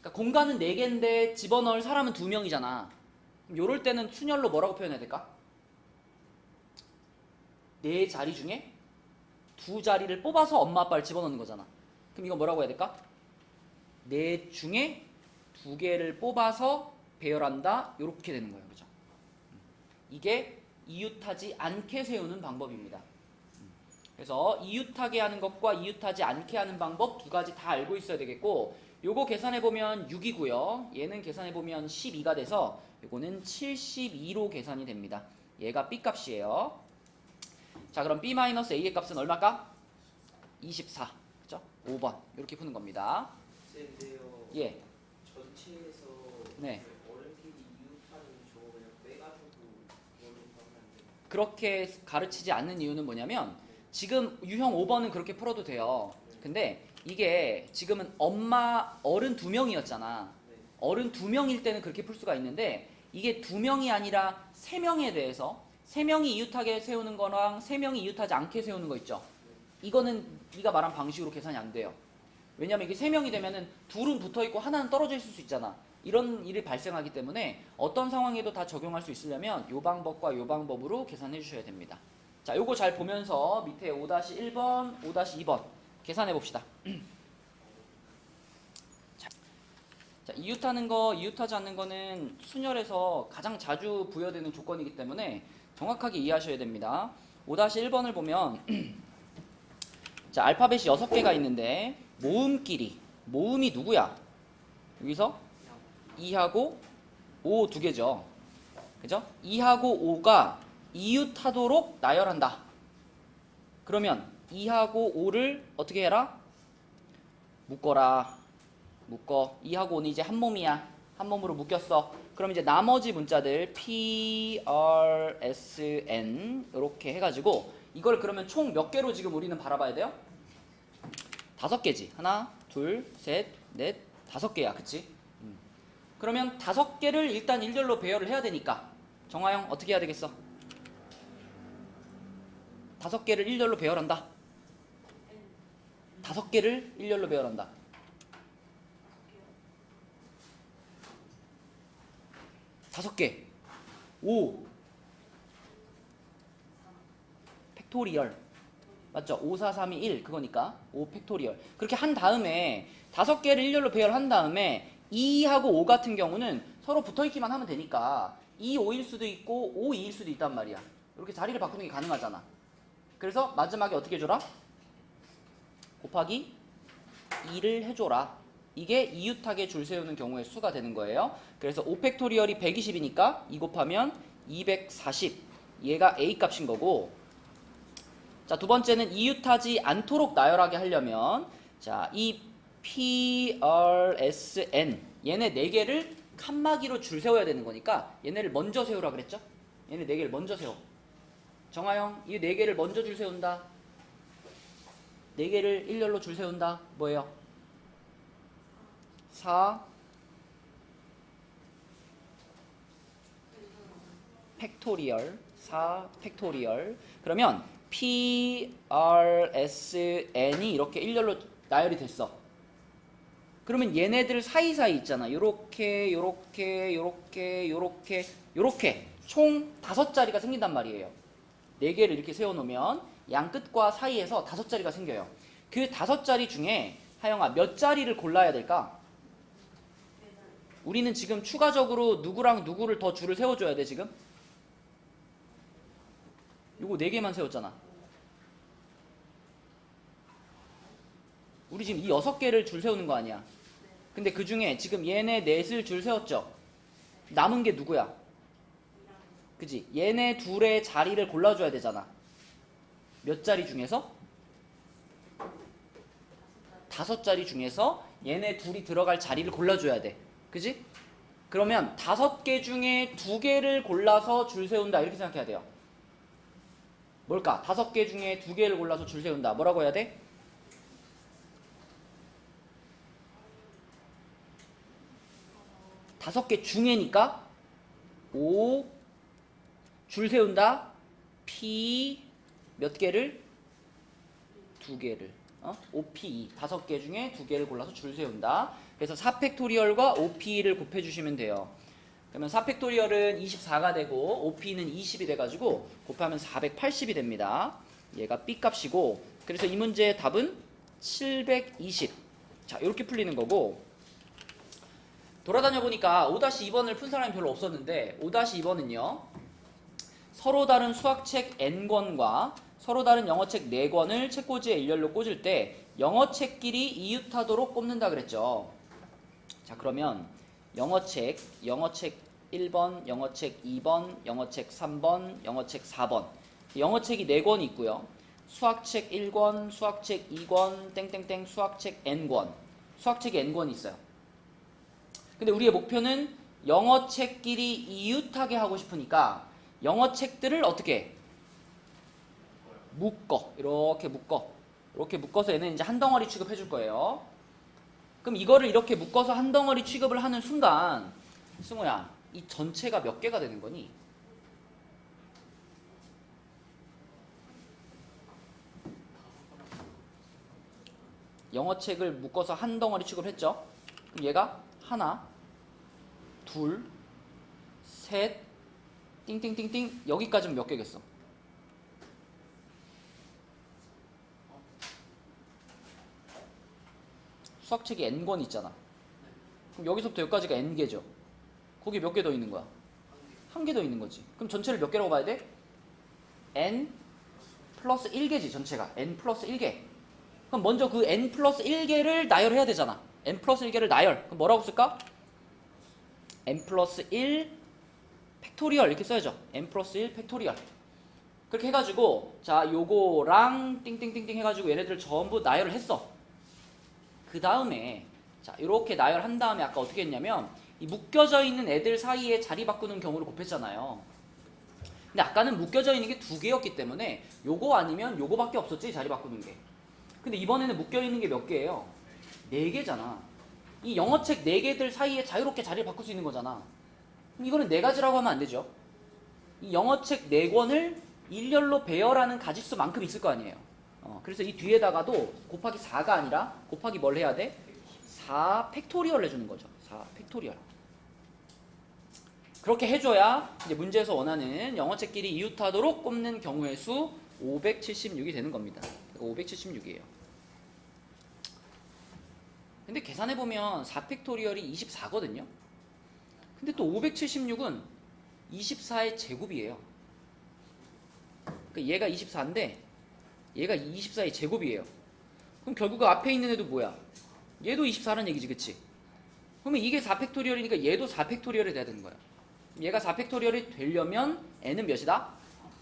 그러니까 공간은 4개인데 집어넣을 사람은 2명이잖아. 그럼 요럴 때는 순열로 뭐라고 표현해야 될까? 4자리 중에 2자리를 뽑아서 엄마 아빠를 집어넣는 거잖아. 그럼 이거 뭐라고 해야 될까? 4 중에 2개를 뽑아서 배열한다. 요렇게 되는 거예요. 그죠? 이게 이웃하지 않게 세우는 방법입니다. 그래서 이웃하게 하는 것과 이웃하지 않게 하는 방법 2가지 다 알고 있어야 되겠고, 요거 계산해보면 6이고요. 얘는 계산해보면 12가 돼서 요거는 72로 계산이 됩니다. 얘가 B값이에요. 자, 그럼 B-A의 값은 얼마일까? 24. 그죠? 5번. 이렇게 푸는 겁니다. 근데요. 예. 전체에서 네. 어른끼리 이웃하는 저거 그냥 빼가지고 이걸로 하면 안 돼요. 그렇게 가르치지 않는 이유는 뭐냐면 지금 유형 5번은 그렇게 풀어도 돼요. 근데 이게 지금은 어른 2명이었잖아. 네. 어른 2명일 때는 그렇게 풀 수가 있는데 이게 2명이 아니라 3명에 대해서 3명이 이웃하게 세우는 거랑 3명이 이웃하지 않게 세우는 거 있죠. 이거는 네가 말한 방식으로 계산이 안 돼요. 왜냐면 이게 3명이 되면은 둘은 붙어 있고 하나는 떨어져 있을 수 있잖아. 이런 일이 발생하기 때문에 어떤 상황에도 다 적용할 수 있으려면 이 방법과 이 방법으로 계산해 주셔야 됩니다. 자, 요거 잘 보면서 밑에 5-1번, 5-2번 계산해 봅시다. 자, 이웃하는 거, 이웃하지 않는 거는 순열에서 가장 자주 부여되는 조건이기 때문에 정확하게 이해하셔야 됩니다. 5-1번을 보면 자, 알파벳이 6개가 있는데 모음끼리, 모음이 누구야? 여기서 2하고 5 2개죠. 그죠? 2하고 5가 이웃하도록 나열한다. 그러면 2하고 5를 어떻게 해라? 묶어라. 묶어. 2하고 5는 이제 한 몸이야. 한 몸으로 묶였어. 그럼 이제 나머지 문자들 P, R, S, N 이렇게 해가지고 이걸 그러면 총 몇 개로 지금 우리는 바라봐야 돼요? 5개지. 하나, 둘, 셋, 넷, 5개야. 그치? 그러면 5개를 일단 일렬로 배열을 해야 되니까 정하영 어떻게 해야 되겠어? 5개를 일렬로 배열한다. 5개를 일렬로 배열한다. 5개. 5. 팩토리얼. 맞죠? 5, 4, 3, 2, 1 그거니까 5 팩토리얼. 그렇게 한 다음에 5개를 일렬로 배열한 다음에 2하고 5 같은 경우는 서로 붙어있기만 하면 되니까 2, 5일 수도 있고 5, 2일 수도 있단 말이야. 이렇게 자리를 바꾸는 게 가능하잖아. 그래서 마지막에 어떻게 해줘라? 곱하기 2를 해줘라. 이게 이웃하게 줄 세우는 경우의 수가 되는 거예요. 그래서 5팩토리얼이 120이니까 2 곱하면 240. 얘가 A 값인 거고, 자, 두 번째는 이웃하지 않도록 나열하게 하려면 자, 이 P, R, S, N 얘네 4개를 칸막이로 줄 세워야 되는 거니까 얘네를 먼저 세우라 그랬죠? 얘네 4개를 먼저 세워. 정하영, 이 4개를 먼저 줄 세운다. 4개를 일렬로 줄 세운다. 뭐예요? 4 팩토리얼 4 팩토리얼. 그러면 P, R, S, N이 이렇게 일렬로 나열이 됐어. 그러면 얘네들 사이사이 있잖아. 요렇게 요렇게 요렇게 요렇게 요렇게 총 5자리가 생긴단 말이에요. 4개를 이렇게 세워놓으면 양 끝과 사이에서 5자리가 생겨요. 그 5자리 중에 하영아 몇 자리를 골라야 될까? 우리는 지금 추가적으로 누구랑 누구를 더 줄을 세워줘야 돼 지금? 요거 4개만 세웠잖아. 우리 지금 이 6개를 줄 세우는 거 아니야. 근데 그 중에 지금 얘네 넷을 줄 세웠죠. 남은 게 누구야? 그지? 얘네 둘의 자리를 골라줘야 되잖아. 몇 자리 중에서? 5자리 중에서 얘네 둘이 들어갈 자리를 골라줘야 돼. 그지? 그러면 5개 중에 2개를 골라서 줄 세운다. 이렇게 생각해야 돼요. 뭘까? 5개 중에 2개를 골라서 줄 세운다. 뭐라고 해야 돼? 5개 중에니까 5 줄 세운다. P 몇 개를? 2개를. 5P 5개 중에 2개를 골라서 줄 세운다. 그래서 4팩토리얼과 5P를 곱해주시면 돼요. 그러면 4팩토리얼은 24가 되고 5P는 20이 돼가지고 곱하면 480이 됩니다. 얘가 B 값이고, 그래서 이 문제의 답은 720. 자, 이렇게 풀리는 거고, 돌아다녀 보니까 5-2번을 푼 사람이 별로 없었는데 5-2번은요 서로 다른 수학책 N권과 서로 다른 영어책 4권을 책꽂이에 일렬로 꽂을 때 영어책끼리 이웃하도록 꼽는다 그랬죠. 자, 그러면 영어책 1번, 영어책 2번, 영어책 3번, 영어책 4번 영어책이 4권이 있고요. 수학책 1권, 수학책 2권, 땡땡땡 수학책 N권. 수학책이 N권이 있어요. 근데 우리의 목표는 영어책끼리 이웃하게 하고 싶으니까 영어책들을 어떻게 해? 묶어. 이렇게 묶어. 이렇게 묶어서 얘는 이제 한 덩어리 취급해 줄 거예요. 그럼 이거를 이렇게 묶어서 한 덩어리 취급을 하는 순간 승우야, 이 전체가 몇 개가 되는 거니? 영어책을 묶어서 한 덩어리 취급을 했죠? 그럼 얘가 하나, 둘, 셋, 띵띵띵띵 여기까지는 몇 개겠어? 수학책이 N권 있잖아. 그럼 여기서부터 여기까지가 N개죠. 거기 몇 개 더 있는 거야? 한 개 더 있는 거지. 그럼 전체를 몇 개라고 봐야 돼? N 플러스 1개지 전체가. N 플러스 1개. 그럼 먼저 그 N 플러스 1개를 나열해야 되잖아. N 플러스 1개를 나열. 그럼 뭐라고 쓸까? N 플러스 1 팩토리얼 이렇게 써야죠. N 플러스 1 팩토리얼. 그렇게 해가지고 자 요거랑 띵띵띵띵 해가지고 얘네들 전부 나열을 했어. 그 다음에 자 이렇게 나열한 다음에 아까 어떻게 했냐면 이 묶여져 있는 애들 사이에 자리 바꾸는 경우를 곱했잖아요. 근데 아까는 묶여져 있는 게 두 개였기 때문에 요거 아니면 요거밖에 없었지 자리 바꾸는 게. 근데 이번에는 묶여 있는 게 몇 개예요? 4개잖아. 이 영어책 4개들 사이에 자유롭게 자리를 바꿀 수 있는 거잖아. 그럼 이거는 4가지라고 하면 안 되죠. 이 영어책 4권을 일렬로 배열하는 가짓수만큼 있을 거 아니에요. 그래서 이 뒤에다가도 곱하기 4가 아니라 곱하기 뭘 해야 돼? 4 팩토리얼 해주는 거죠. 4 팩토리얼. 그렇게 해줘야 이제 문제에서 원하는 영어책끼리 이웃하도록 꼽는 경우의 수 576이 되는 겁니다. 576이에요. 근데 계산해보면 4팩토리얼이 24거든요. 근데 또 576은 24의 제곱이에요. 그러니까 얘가 24인데 얘가 24의 제곱이에요. 그럼 결국 그 앞에 있는 애도 뭐야? 얘도 24라는 얘기지, 그치? 그러면 이게 4팩토리얼이니까 얘도 4팩토리얼이 돼야 되는 거야. 얘가 4팩토리얼이 되려면 n은 몇이다?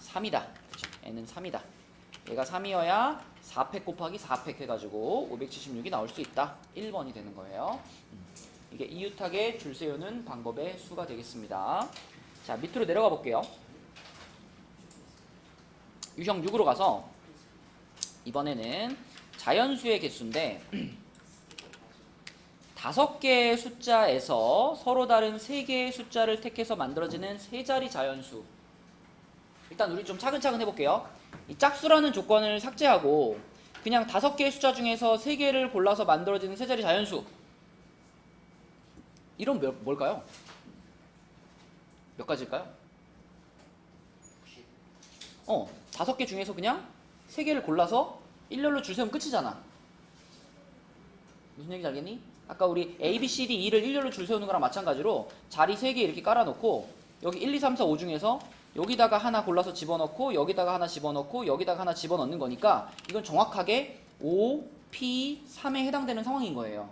3이다. 그쵸? n은 3이다. 얘가 3이어야 4팩 곱하기 4팩 해가지고 576이 나올 수 있다. 1번이 되는 거예요. 이게 이웃하게 줄 세우는 방법의 수가 되겠습니다. 자, 밑으로 내려가 볼게요. 유형 6으로 가서 이번에는 자연수의 개수인데 5개의 숫자에서 서로 다른 3개의 숫자를 택해서 만들어지는 세 자리 자연수. 일단 우리 좀 차근차근 해볼게요. 이 짝수라는 조건을 삭제하고 그냥 5개의 숫자 중에서 3개를 골라서 만들어지는 세 자리 자연수. 이런 뭘까요? 몇 가지일까요? 5개 중에서 그냥 3개를 골라서 일렬로 줄 세우면 끝이잖아. 무슨 얘기인지 알겠니? 아까 우리 A, B, C, D, E를 일렬로 줄 세우는 거랑 마찬가지로 자리 3개 이렇게 깔아놓고 여기 1, 2, 3, 4, 5 중에서 여기다가 하나 골라서 집어넣고 여기다가 하나 집어넣고 여기다가 하나 집어넣는 거니까 이건 정확하게 O, P, 3에 해당되는 상황인 거예요.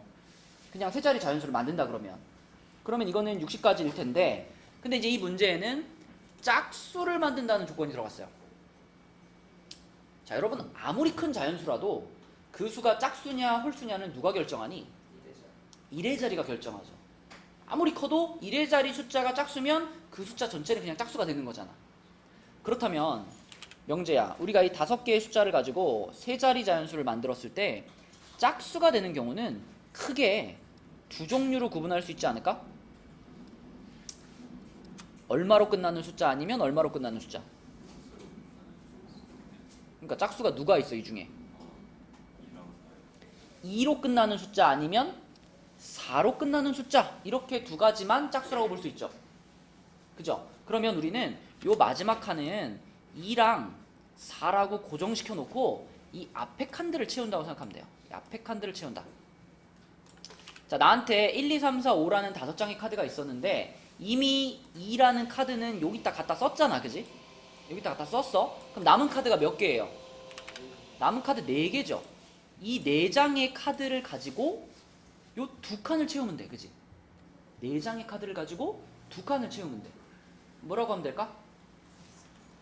그냥 세 자리 자연수를 만든다 그러면 이거는 60가지일 텐데 근데 이제 이 문제에는 짝수를 만든다는 조건이 들어갔어요. 자, 여러분 아무리 큰 자연수라도 그 수가 짝수냐 홀수냐는 누가 결정하니? 1의 자리가 결정하죠. 아무리 커도 1의 자리 숫자가 짝수면 그 숫자 전체는 그냥 짝수가 되는 거잖아. 그렇다면 명재야, 우리가 이 5개의 숫자를 가지고 세 자리 자연수를 만들었을 때 짝수가 되는 경우는 크게 두 종류로 구분할 수 있지 않을까? 얼마로 끝나는 숫자 아니면 얼마로 끝나는 숫자. 그러니까 짝수가 누가 있어 이 중에? 2로 끝나는 숫자 아니면 4로 끝나는 숫자. 이렇게 두 가지만 짝수라고 볼 수 있죠. 그죠? 그러면 우리는 요 마지막 칸은 2랑 4라고 고정시켜 놓고 이 앞에 칸들을 채운다고 생각하면 돼요. 이 앞에 칸들을 채운다. 자, 나한테 1, 2, 3, 4, 5라는 5장의 카드가 있었는데 이미 2라는 카드는 여기다 갖다 썼잖아. 그지? 여기다 갖다 썼어. 그럼 남은 카드가 몇 개예요? 남은 카드 4개죠. 이 4장의 카드를 가지고 요 2칸을 채우면 돼. 그지? 4장의 카드를 가지고 2칸을 채우면 돼. 뭐라고 하면 될까?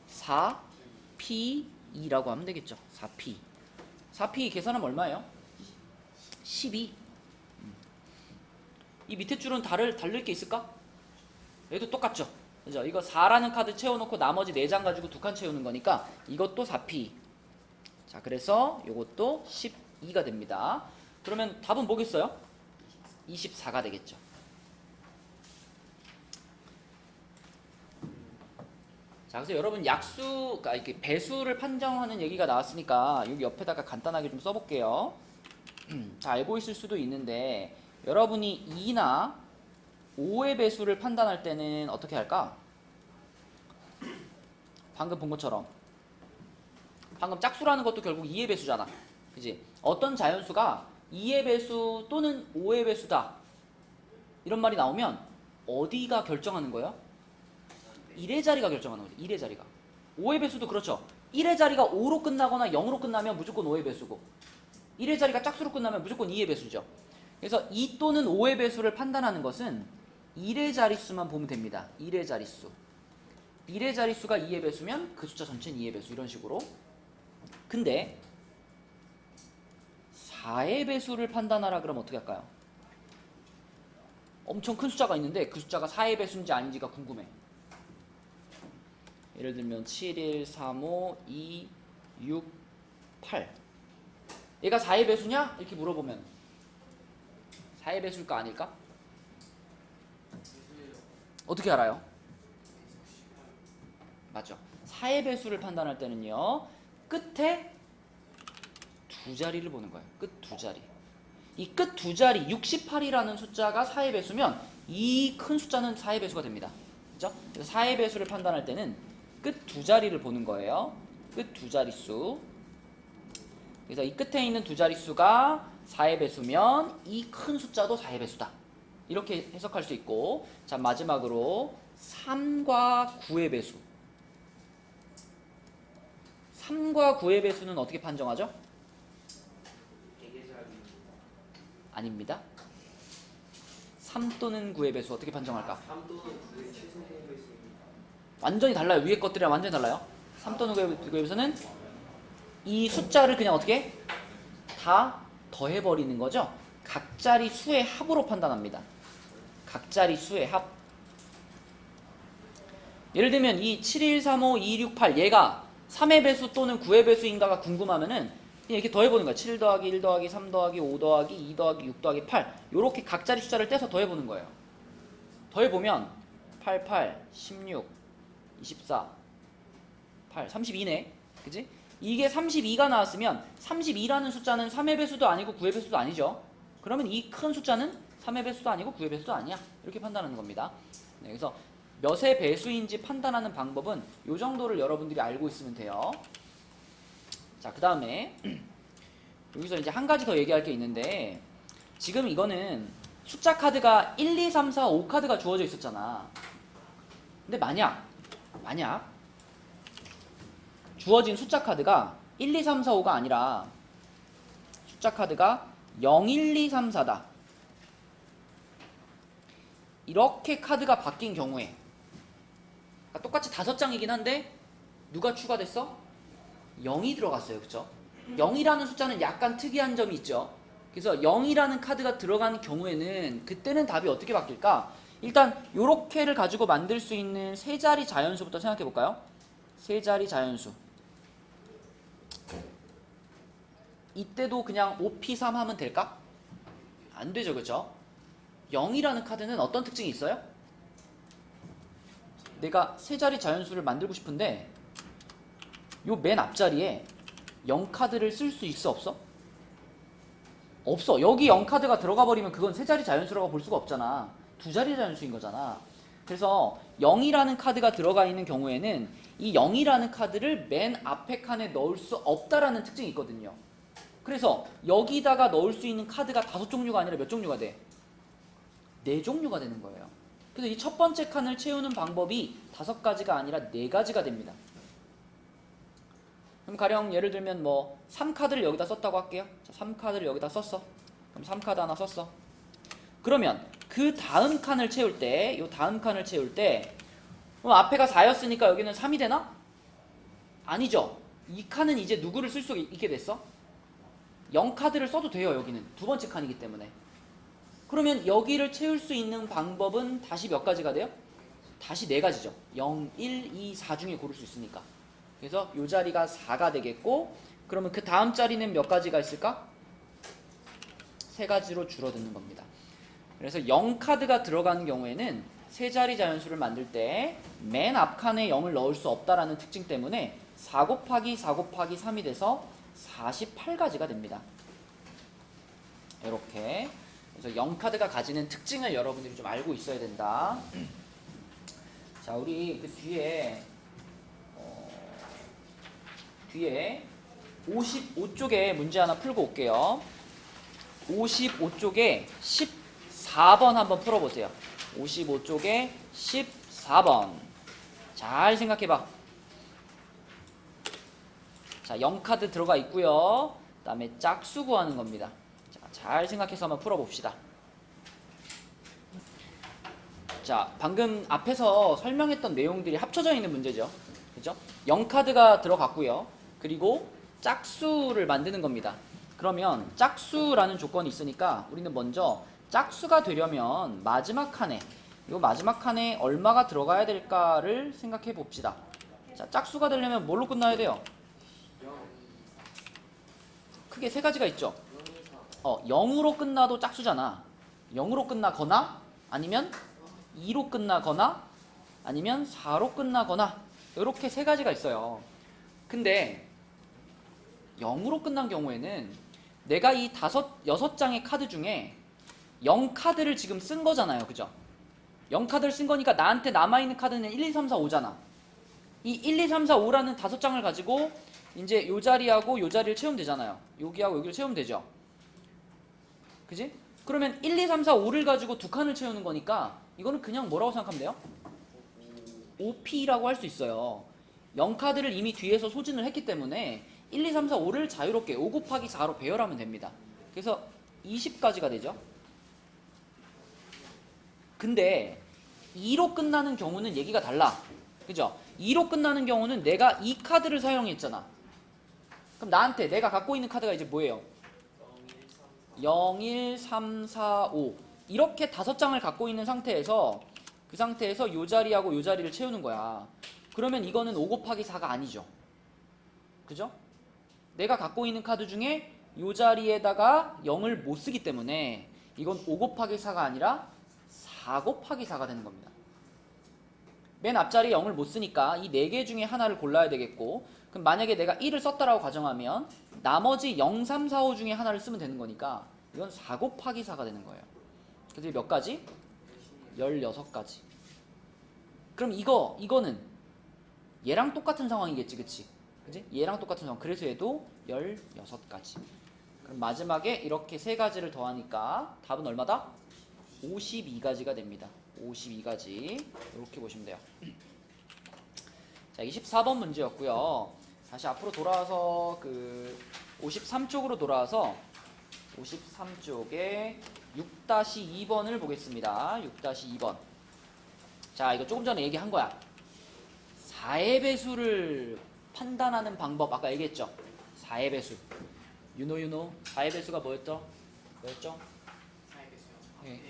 4, P, 12라고 하면 되겠죠. 4p. 4p 계산하면 얼마예요? 12. 이 밑에 줄은 다를 게 있을까? 얘도 똑같죠. 그죠? 이거 4라는 카드 채워놓고 나머지 4장 가지고 2칸 채우는 거니까 이것도 4p. 자, 그래서 이것도 12가 됩니다. 그러면 답은 뭐겠어요? 24가 되겠죠. 자, 그래서 여러분 약수가 이렇게 배수를 판정하는 얘기가 나왔으니까 여기 옆에다가 간단하게 좀 써볼게요. 자, 알고 있을 수도 있는데 여러분이 2나 5의 배수를 판단할 때는 어떻게 할까? 방금 본 것처럼 방금 짝수라는 것도 결국 2의 배수잖아. 그지? 어떤 자연수가 2의 배수 또는 5의 배수다 이런 말이 나오면 어디가 결정하는 거예요? 1의 자리가 결정하는 거죠. 1의 자리가. 5의 배수도 그렇죠. 1의 자리가 5로 끝나거나 0으로 끝나면 무조건 5의 배수고 1의 자리가 짝수로 끝나면 무조건 2의 배수죠. 그래서 2 또는 5의 배수를 판단하는 것은 1의 자릿수만 보면 됩니다. 1의 자릿수. 1의 자릿수가 2의 배수면 그 숫자 전체는 2의 배수 이런 식으로. 근데 4의 배수를 판단하라 그러면 어떻게 할까요? 엄청 큰 숫자가 있는데 그 숫자가 4의 배수인지 아닌지가 궁금해. 예를 들면 7, 1, 3, 5, 2, 6, 8 얘가 4의 배수냐? 이렇게 물어보면 4의 배수일까 아닐까? 어떻게 알아요? 맞죠. 4의 배수를 판단할 때는요 끝에 두 자리를 보는 거예요. 끝 두 자리. 이 끝 두 자리 68이라는 숫자가 4의 배수면 이 큰 숫자는 4의 배수가 됩니다. 그죠? 그래서 4의 배수를 판단할 때는 끝 두 자리를 보는 거예요. 끝 두 자릿수. 그래서 이 끝에 있는 두 자릿수가 4의 배수면 이 큰 숫자도 4의 배수다. 이렇게 해석할 수 있고, 자 마지막으로 3과 9의 배수. 3과 9의 배수는 어떻게 판정하죠? 아닙니다. 3 또는 9의 배수 어떻게 판정할까? 3 또는 9의 최소 공배수입니다. 완전히 달라요. 위에 것들이랑 완전히 달라요. 3 또는 9의 배수는 이 숫자를 그냥 어떻게 다 더해버리는 거죠. 각자리 수의 합으로 판단합니다. 각자리 수의 합. 예를 들면 이 7, 1, 3, 5, 2, 6, 8 얘가 3의 배수 또는 9의 배수인가가 궁금하면은 그냥 이렇게 더해보는 거야. 7 더하기 1 더하기 3 더하기 5 더하기 2 더하기 6 더하기 8 요렇게 각자리 숫자를 떼서 더해보는 거예요. 더해보면 8, 8, 16, 24, 8, 32네. 그치? 이게 32가 나왔으면 32라는 숫자는 3의 배수도 아니고 9의 배수도 아니죠. 그러면 이 큰 숫자는 3의 배수도 아니고 9의 배수도 아니야. 이렇게 판단하는 겁니다. 네, 그래서 몇의 배수인지 판단하는 방법은 이 정도를 여러분들이 알고 있으면 돼요. 자, 그 다음에 여기서 이제 한 가지 더 얘기할 게 있는데 지금 이거는 숫자 카드가 1, 2, 3, 4, 5 카드가 주어져 있었잖아. 근데 만약 주어진 숫자 카드가 1, 2, 3, 4, 5가 아니라 숫자 카드가 0, 1, 2, 3, 4다. 이렇게 카드가 바뀐 경우에 똑같이 5장이긴 한데 누가 추가됐어? 0이 들어갔어요. 그쵸? 0이라는 숫자는 약간 특이한 점이 있죠. 그래서 0이라는 카드가 들어간 경우에는 그때는 답이 어떻게 바뀔까? 일단 요렇게를 가지고 만들 수 있는 세 자리 자연수부터 생각해 볼까요? 세 자리 자연수. 이때도 그냥 5P3 하면 될까? 안 되죠. 그쵸? 0이라는 카드는 어떤 특징이 있어요? 내가 세 자리 자연수를 만들고 싶은데 요 맨 앞자리에 0카드를 쓸 수 있어 없어? 없어. 여기 0카드가 들어가 버리면 그건 세 자리 자연수라고 볼 수가 없잖아. 두 자리 자연수인 거잖아. 그래서 0이라는 카드가 들어가 있는 경우에는 이 0이라는 카드를 맨 앞에 칸에 넣을 수 없다라는 특징이 있거든요. 그래서 여기다가 넣을 수 있는 카드가 5종류가 아니라 몇 종류가 돼? 4종류가 되는 거예요. 그래서 이 첫 번째 칸을 채우는 방법이 5가지가 아니라 4가지가 됩니다. 그럼 가령 예를 들면 뭐 3카드를 여기다 썼다고 할게요. 자, 3카드를 여기다 썼어. 그럼 3카드 하나 썼어. 그러면 그 다음 칸을 채울 때, 요 다음 칸을 채울 때 그럼 앞에가 4였으니까 여기는 3이 되나? 아니죠. 이 칸은 이제 누구를 쓸 수 있게 됐어? 0카드를 써도 돼요. 여기는 두 번째 칸이기 때문에. 그러면 여기를 채울 수 있는 방법은 다시 몇 가지가 돼요? 다시 네 가지죠. 0, 1, 2, 4 중에 고를 수 있으니까. 그래서 이 자리가 4가 되겠고, 그러면 그 다음 자리는 몇 가지가 있을까? 세 가지로 줄어드는 겁니다. 그래서 0카드가 들어가는 경우에는 세 자리 자연수를 만들 때 맨 앞칸에 0을 넣을 수 없다라는 특징 때문에 4 곱하기 4 곱하기 3이 돼서 48가지가 됩니다. 이렇게. 그래서 0카드가 가지는 특징을 여러분들이 좀 알고 있어야 된다. 자, 우리 그 뒤에 55쪽에 문제 하나 풀고 올게요. 55쪽에 14번 한번 풀어보세요. 55쪽에 14번. 잘 생각해봐. 자, 0카드 들어가 있고요. 그 다음에 짝수 구하는 겁니다. 자, 잘 생각해서 한번 풀어봅시다. 자, 방금 앞에서 설명했던 내용들이 합쳐져 있는 문제죠. 그죠? 0카드가 들어갔고요. 그리고 짝수를 만드는 겁니다. 그러면 짝수라는 조건이 있으니까 우리는 먼저 짝수가 되려면 마지막 칸에, 이 마지막 칸에 얼마가 들어가야 될까를 생각해 봅시다. 자, 짝수가 되려면 뭘로 끝나야 돼요? 크게 세 가지가 있죠. 0으로 끝나도 짝수잖아. 0으로 끝나거나 아니면 2로 끝나거나 아니면 4로 끝나거나 이렇게 세 가지가 있어요. 근데 0으로 끝난 경우에는 내가 이 6장의 카드 중에 0카드를 지금 쓴 거잖아요. 그죠? 0카드를 쓴 거니까 나한테 남아있는 카드는 1, 2, 3, 4, 5잖아. 이 1, 2, 3, 4, 5라는 5장을 가지고 이제 요 자리하고 요 자리를 채우면 되잖아요. 여기하고 여기를 채우면 되죠. 그지? 그러면 1, 2, 3, 4, 5를 가지고 두 칸을 채우는 거니까 이거는 그냥 뭐라고 생각하면 돼요? OP라고 할 수 있어요. 0카드를 이미 뒤에서 소진을 했기 때문에 1, 2, 3, 4, 5를 자유롭게 5 곱하기 4로 배열하면 됩니다. 그래서 20가지가 되죠. 근데 2로 끝나는 경우는 얘기가 달라. 그죠? 2로 끝나는 경우는 내가 이 카드를 사용했잖아. 그럼 나한테 내가 갖고 있는 카드가 이제 뭐예요? 0, 1, 3, 4, 5 이렇게 5장을 갖고 있는 상태에서 그 상태에서 요 자리하고 요 자리를 채우는 거야. 그러면 이거는 5 곱하기 4가 아니죠. 그죠? 내가 갖고 있는 카드 중에 요 자리에다가 0을 못 쓰기 때문에 이건 5 곱하기 4가 아니라 4 곱하기 4가 되는 겁니다. 맨 앞자리에 0을 못 쓰니까 이 4개 중에 하나를 골라야 되겠고, 그럼 만약에 내가 1을 썼다라고 가정하면 나머지 0, 3, 4, 5 중에 하나를 쓰면 되는 거니까 이건 4 곱하기 4가 되는 거예요. 그래서 몇 가지? 16가지. 그럼 이거는 얘랑 똑같은 상황이겠지, 그치? 그치? 얘랑 똑같은 상황. 그래서 얘도 16가지. 그럼 마지막에 이렇게 세 가지를 더하니까 답은 얼마다? 52가지가 됩니다. 52가지. 이렇게 보시면 돼요. 자, 24번 문제였고요. 다시 앞으로 돌아와서 53쪽으로 돌아와서 53쪽에 6-2번을 보겠습니다. 6-2번. 자, 이거 조금 전에 얘기한 거야. 4의 배수를 판단하는 방법 아까 얘기했죠. 4의 배수. 유노 4의 배수가 뭐였죠? 4의 배수요. 네.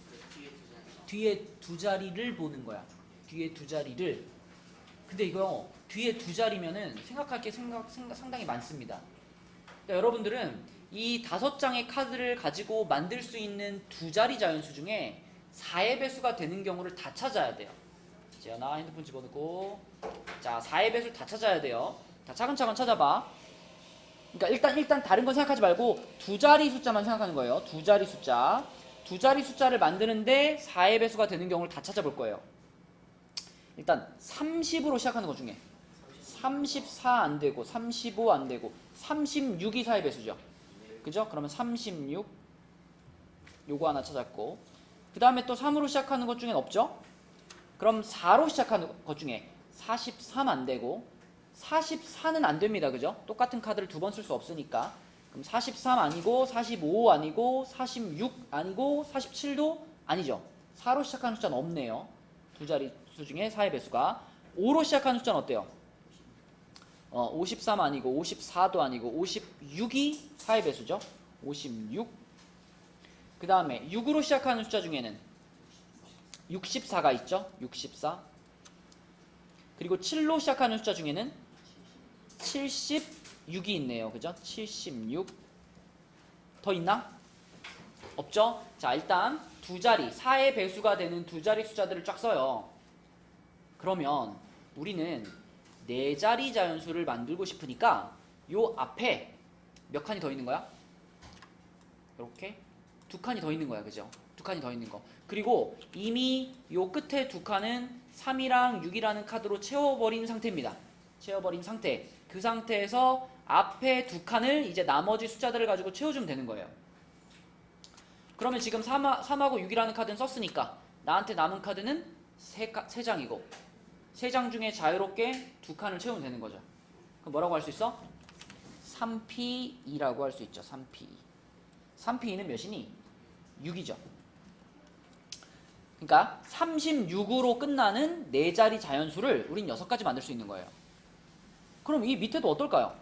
그 뒤에 두 자리를 보는 거야. 뒤에 두 자리를. 근데 이거 뒤에 두 자리면은 생각할 게 상당히 많습니다. 그러니까 여러분들은 이 5장의 카드를 가지고 만들 수 있는 두 자리 자연수 중에 4의 배수가 되는 경우를 다 찾아야 돼요. 재현아, 핸드폰 집어넣고. 자, 4의 배수를 다 찾아야 돼요. 자, 차근차근 찾아봐. 그러니까 일단 다른 건 생각하지 말고 두 자리 숫자만 생각하는 거예요. 두 자리 숫자. 두 자리 숫자를 만드는데 4의 배수가 되는 경우를 다 찾아볼 거예요. 일단 30으로 시작하는 것 중에 34 안 되고 35 안 되고 36이 4의 배수죠. 그죠? 그러면 36 요거 하나 찾았고, 그 다음에 또 3으로 시작하는 것 중엔 없죠? 그럼 4로 시작하는 것 중에 43 안 되고 44는 안 됩니다. 그죠? 똑같은 카드를 두 번 쓸 수 없으니까. 그럼 43 아니고 45 아니고 46 아니고 47도 아니죠. 4로 시작하는 숫자는 없네요. 두 자리 수 중에 4의 배수가. 5로 시작하는 숫자는 어때요? 53 아니고 54도 아니고 56이 4의 배수죠. 56. 그 다음에 6으로 시작하는 숫자 중에는 64가 있죠. 64. 그리고 7로 시작하는 숫자 중에는 76이 있네요. 그죠? 76. 더 있나? 없죠? 자, 일단 두 자리, 4의 배수가 되는 두 자리 숫자들을 쫙 써요. 그러면 우리는 네 자리 자연수를 만들고 싶으니까 요 앞에 몇 칸이 더 있는 거야? 이렇게 두 칸이 더 있는 거야. 그죠? 두 칸이 더 있는 거. 그리고 이미 요 끝에 두 칸은 3이랑 6이라는 카드로 채워버린 상태입니다. 채워버린 상태. 그 상태에서 앞에 두 칸을 이제 나머지 숫자들을 가지고 채워주면 되는 거예요. 그러면 지금 3하고 6이라는 카드는 썼으니까 나한테 남은 카드는 3장이고 3장 중에 자유롭게 두 칸을 채우면 되는 거죠. 그럼 뭐라고 할 수 있어? 3P2라고 할 수 있죠. 3P2. 3P2는 몇이니? 6이죠. 그러니까 36으로 끝나는 4자리 자연수를 우린 6가지 만들 수 있는 거예요. 그럼 이 밑에도 어떨까요?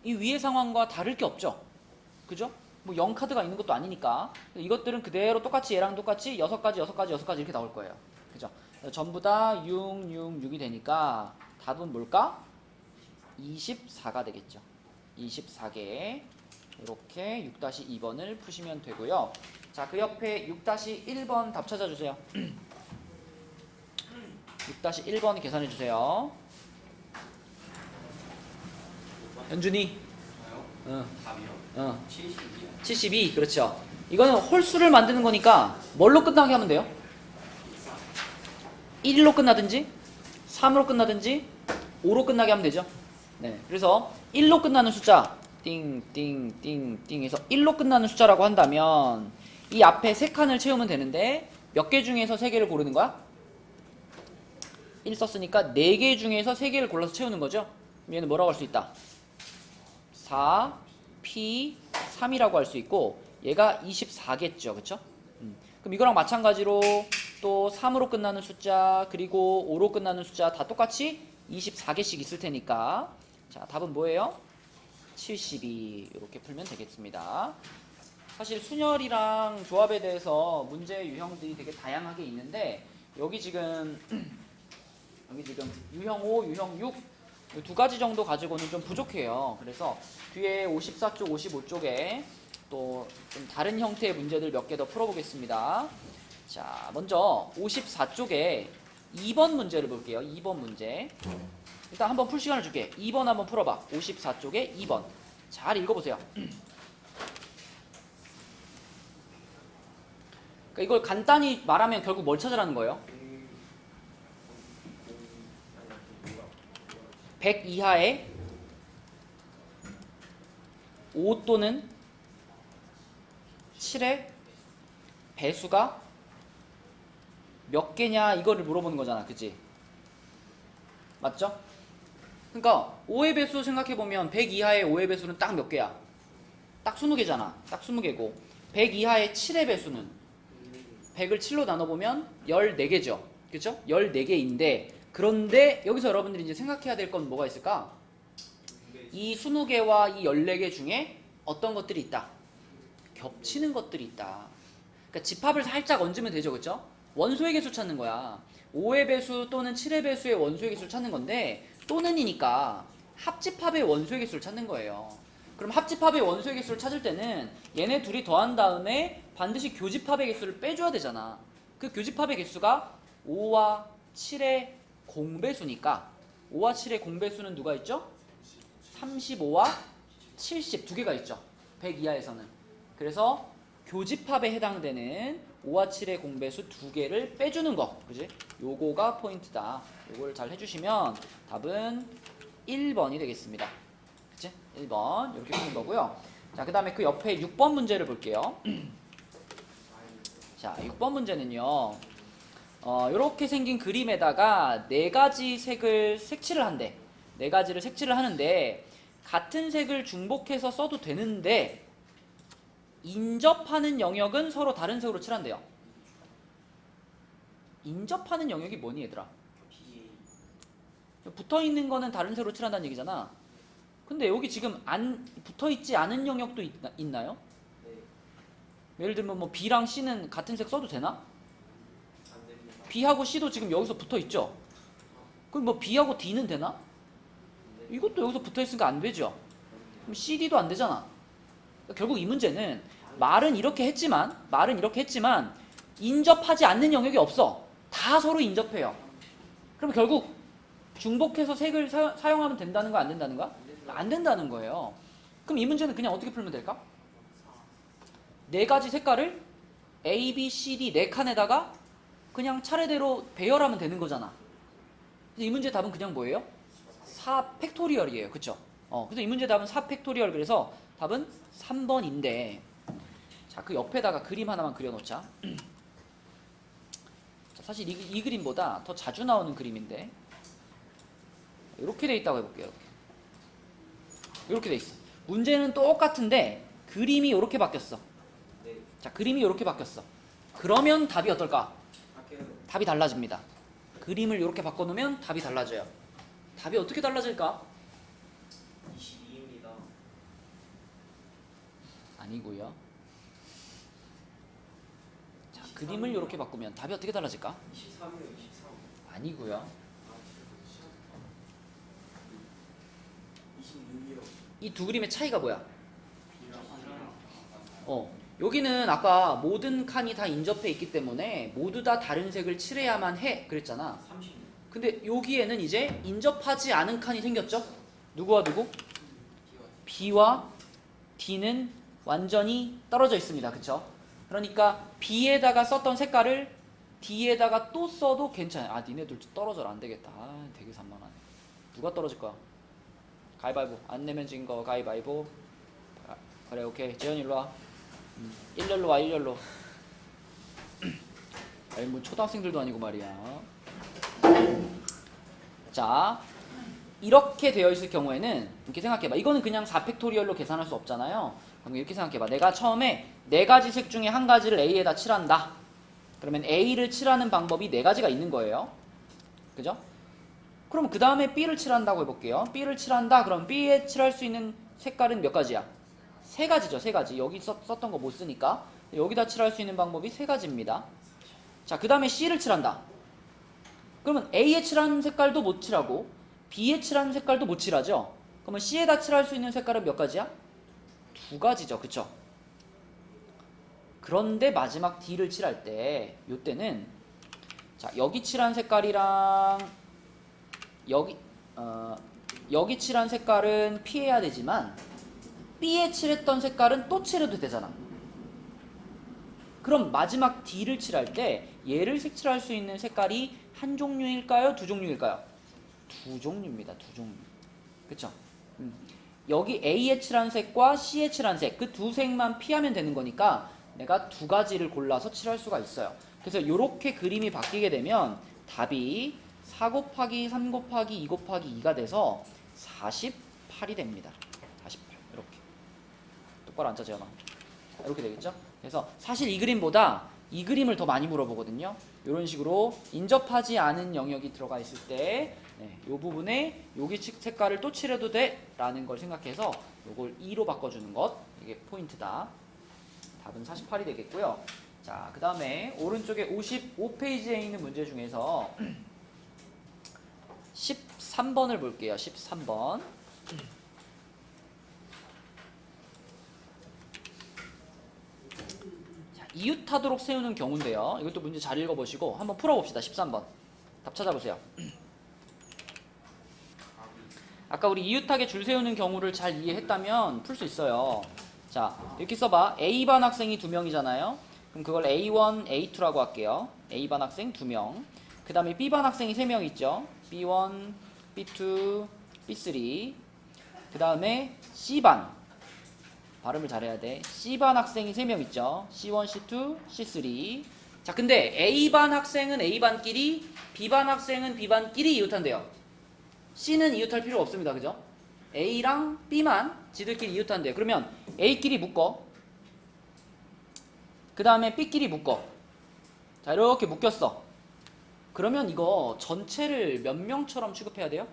이 위의 상황과 다를 게 없죠. 그죠? 뭐 0카드가 있는 것도 아니니까 이것들은 그대로 똑같이 얘랑 똑같이 6가지 이렇게 나올 거예요. 그죠? 전부 다 6, 6, 6이 되니까 답은 뭘까? 24가 되겠죠. 24개. 이렇게 6-2번을 푸시면 되고요. 자, 그 옆에 6-1번 답 찾아주세요. 6-1번 계산해주세요. 현준이. 저요? 답이요? 72요. 72. 그렇죠. 이거는 홀수를 만드는 거니까 뭘로 끝나게 하면 돼요? 1로 끝나든지 3으로 끝나든지 5로 끝나게 하면 되죠. 네. 그래서 1로 끝나는 숫자 띵띵띵띵 해서 1로 끝나는 숫자라고 한다면 이 앞에 3칸을 채우면 되는데 몇 개 중에서 3개를 고르는 거야? 1 썼으니까 4개 중에서 3개를 골라서 채우는 거죠. 얘는 뭐라고 할 수 있다? 4, P, 3이라고 할 수 있고 얘가 24겠죠. 그쵸? 그럼 이거랑 마찬가지로 또 3으로 끝나는 숫자 그리고 5로 끝나는 숫자 다 똑같이 24개씩 있을 테니까 자, 답은 뭐예요? 72 이렇게 풀면 되겠습니다. 사실 순열이랑 조합에 대해서 문제 유형들이 되게 다양하게 있는데 여기 지금 유형 5, 유형 6 두 가지 정도 가지고는 좀 부족해요. 그래서 뒤에 54쪽, 55쪽에 또 좀 다른 형태의 문제들 몇 개 더 풀어보겠습니다. 자, 먼저 54쪽에 2번 문제를 볼게요. 2번 문제. 일단 한번 풀 시간을 줄게. 2번 한번 풀어봐. 54쪽에 2번. 잘 읽어보세요. 그러니까 이걸 간단히 말하면 결국 뭘 찾으라는 거예요? 100 이하의 5 또는 7의 배수가 몇 개냐 이거를 물어보는 거잖아. 그치? 맞죠? 그러니까 5의 배수 생각해보면 100 이하의 5의 배수는 딱 몇 개야? 딱 20개잖아. 딱 20개고 100 이하의 7의 배수는 100을 7로 나눠보면 14개죠. 그쵸? 14개인데 그런데 여기서 여러분들이 이제 생각해야 될 건 뭐가 있을까? 이 20개와 이 14개 중에 어떤 것들이 있다? 겹치는 것들이 있다. 그러니까 집합을 살짝 얹으면 되죠. 그쵸? 원소의 개수 찾는 거야. 5의 배수 또는 7의 배수의 원소의 개수를 찾는 건데 또는이니까 합집합의 원소의 개수를 찾는 거예요. 그럼 합집합의 원소의 개수를 찾을 때는 얘네 둘이 더한 다음에 반드시 교집합의 개수를 빼줘야 되잖아. 그 교집합의 개수가 5와 7의 공배수니까 5와 7의 공배수는 누가 있죠? 35와 70 두 개가 있죠. 100 이하에서는. 그래서 교집합에 해당되는 5와 7의 공배수 두 개를 빼주는 거. 그지? 요거가 포인트다. 요거를 잘 해주시면 답은 1번이 되겠습니다. 그치? 1번 이렇게 푸는 거고요. 자, 그 다음에 그 옆에 6번 문제를 볼게요. 자, 6번 문제는요. 이렇게 생긴 그림에다가 4가지 색을 색칠을 한대. 4가지를 색칠을 하는데 같은 색을 중복해서 써도 되는데 인접하는 영역은 서로 다른 색으로 칠한대요. 인접하는 영역이 뭐니 얘들아? 붙어 있는 거는 다른 색으로 칠한다는 얘기잖아. 근데 여기 지금 안 붙어 있지 않은 영역도 있나요? 네. 예를 들면 뭐 B랑 C는 같은 색 써도 되나? 안 됩니다. B하고 C도 지금 여기서 붙어 있죠. 그럼 뭐 B하고 D는 되나? 네. 이것도 여기서 붙어 있으니까 안 되죠. 그럼 CD도 안 되잖아. 그러니까 결국 이 문제는 말은 이렇게 했지만 인접하지 않는 영역이 없어. 다 서로 인접해요. 그럼 결국 중복해서 색을 사용하면 된다는 거 안 된다는 거야? 안 된다는 거예요. 그럼 이 문제는 그냥 어떻게 풀면 될까? 네 가지 색깔을 A, B, C, D 네 칸에다가 그냥 차례대로 배열하면 되는 거잖아. 그래서 이 문제 답은 그냥 뭐예요? 4 팩토리얼이에요. 그쵸? 그래서 이 문제 답은 4 팩토리얼. 그래서 답은 3번인데, 자, 그 옆에다가 그림 하나만 그려놓자. 자, 사실 이 그림보다 더 자주 나오는 그림인데, 이렇게 돼 있다고 해볼게요. 이렇게 돼 있어. 문제는 똑같은데 그림이 이렇게 바뀌었어. 네. 자, 그림이 이렇게 바뀌었어. 그러면 답이 어떨까? 할게요. 답이 달라집니다. 그림을 이렇게 바꿔놓으면 답이 달라져요. 답이 어떻게 달라질까? 22입니다. 아니고요. 자, 그림을 이렇게 바꾸면 답이 어떻게 달라질까? 23이요. 23. 아니고요. 아, 26이요. 이 두 그림의 차이가 뭐야? B랑 여기는 아까 모든 칸이 다 인접해 있기 때문에 모두 다 다른 색을 칠해야만 해 그랬잖아. 30. 근데 여기에는 이제 인접하지 않은 칸이 생겼죠? 누구와 누구? B와 D는 완전히 떨어져 있습니다. 그쵸? 그러니까 B에다가 썼던 색깔을 D에다가 또 써도 괜찮아요. 아, 니네들 떨어져라. 안 되겠다. 아, 되게 산만하네. 누가 떨어질 거야? 가위바위보. 안 내면 진 거 가위바위보. 아, 그래, 오케이. 재현이 일로 와. 일렬로 와, 일렬로. 아니, 뭐 초등학생들도 아니고 말이야. 자, 이렇게 되어 있을 경우에는 이렇게 생각해봐. 이거는 그냥 4팩토리얼로 계산할 수 없잖아요. 그럼 이렇게 생각해봐. 내가 처음에 네 가지 색 중에 한 가지를 A에다 칠한다. 그러면 A를 칠하는 방법이 네 가지가 있는 거예요. 그죠? 그럼 그 다음에 B를 칠한다고 해볼게요. B를 칠한다. 그럼 B에 칠할 수 있는 색깔은 몇 가지야? 세 가지죠. 세 가지. 여기 썼던 거 못 쓰니까 여기다 칠할 수 있는 방법이 세 가지입니다. 자, 그 다음에 C를 칠한다. 그러면 A에 칠한 색깔도 못 칠하고 B에 칠한 색깔도 못 칠하죠. 그러면 C에다 칠할 수 있는 색깔은 몇 가지야? 두 가지죠. 그쵸? 그런데 마지막 D를 칠할 때 요때는 자, 여기 칠한 색깔이랑 여기 칠한 색깔은 피해야 되지만 B에 칠했던 색깔은 또 칠해도 되잖아. 그럼 마지막 D를 칠할 때 얘를 색칠할 수 있는 색깔이 한 종류일까요? 두 종류일까요? 두 종류입니다. 두 종류. 그쵸? 여기 A에 칠한 색과 C에 칠한 색, 그 두 색만 피하면 되는 거니까 내가 두 가지를 골라서 칠할 수가 있어요. 그래서 이렇게 그림이 바뀌게 되면 답이 4 곱하기 3 곱하기 2 곱하기 2가 돼서 48이 됩니다. 48 이렇게. 똑바로 앉아 재현아. 이렇게 되겠죠? 그래서 사실 이 그림보다 이 그림을 더 많이 물어보거든요. 이런 식으로 인접하지 않은 영역이 들어가 있을 때 이 부분에 여기 색깔을 또 칠해도 돼 라는 걸 생각해서 이걸 2로 바꿔주는 것, 이게 포인트다. 답은 48이 되겠고요. 자, 그 다음에 오른쪽에 55페이지에 있는 문제 중에서 13번을 볼게요. 13번. 자, 이웃하도록 세우는 경우인데요. 이것도 문제 잘 읽어보시고 한번 풀어봅시다. 13번. 답 찾아보세요. 아까 우리 이웃하게 줄 세우는 경우를 잘 이해했다면 풀 수 있어요. 자, 이렇게 써봐. A반 학생이 2명이잖아요. 그럼 그걸 A1, A2라고 할게요. A반 학생 2명. 그 다음에 B반 학생이 3명 있죠. B1, B2, B3. 그 다음에 C반. 발음을 잘해야 돼. C반 학생이 3명 있죠. C1, C2, C3. 자, 근데 A반 학생은 A반끼리, B반 학생은 B반끼리 이웃한대요. C는 이웃할 필요 없습니다. 그죠? A랑 B만 지들끼리 이웃한대요. 그러면 A끼리 묶어. 그 다음에 B끼리 묶어. 자, 이렇게 묶였어. 그러면 이거 전체를 몇 명처럼 취급해야 돼요?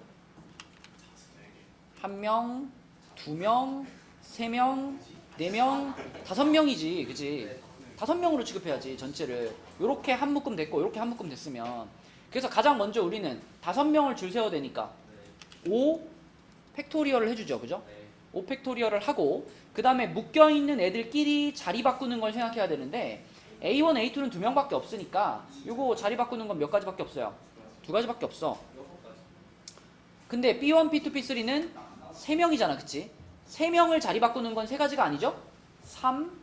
1명, 2명, 3명, 4명, 5명이지, 그치? 5명으로 취급해야지 전체를. 요렇게 한 묶음 됐고 요렇게 한 묶음 됐으면. 그래서 가장 먼저 우리는 5명을 줄 세워야 되니까 5 팩토리얼을 해주죠, 그죠? 5 팩토리얼을 하고 그 다음에 묶여있는 애들끼리 자리 바꾸는 걸 생각해야 되는데 A1, A2는 2명밖에 없으니까 요거 자리 바꾸는 건 몇 가지밖에 없어요? 2가지밖에 없어. 근데 B1, B2, B3는 3명이잖아, 그치? 3명을 자리 바꾸는 건 3가지가 아니죠? 3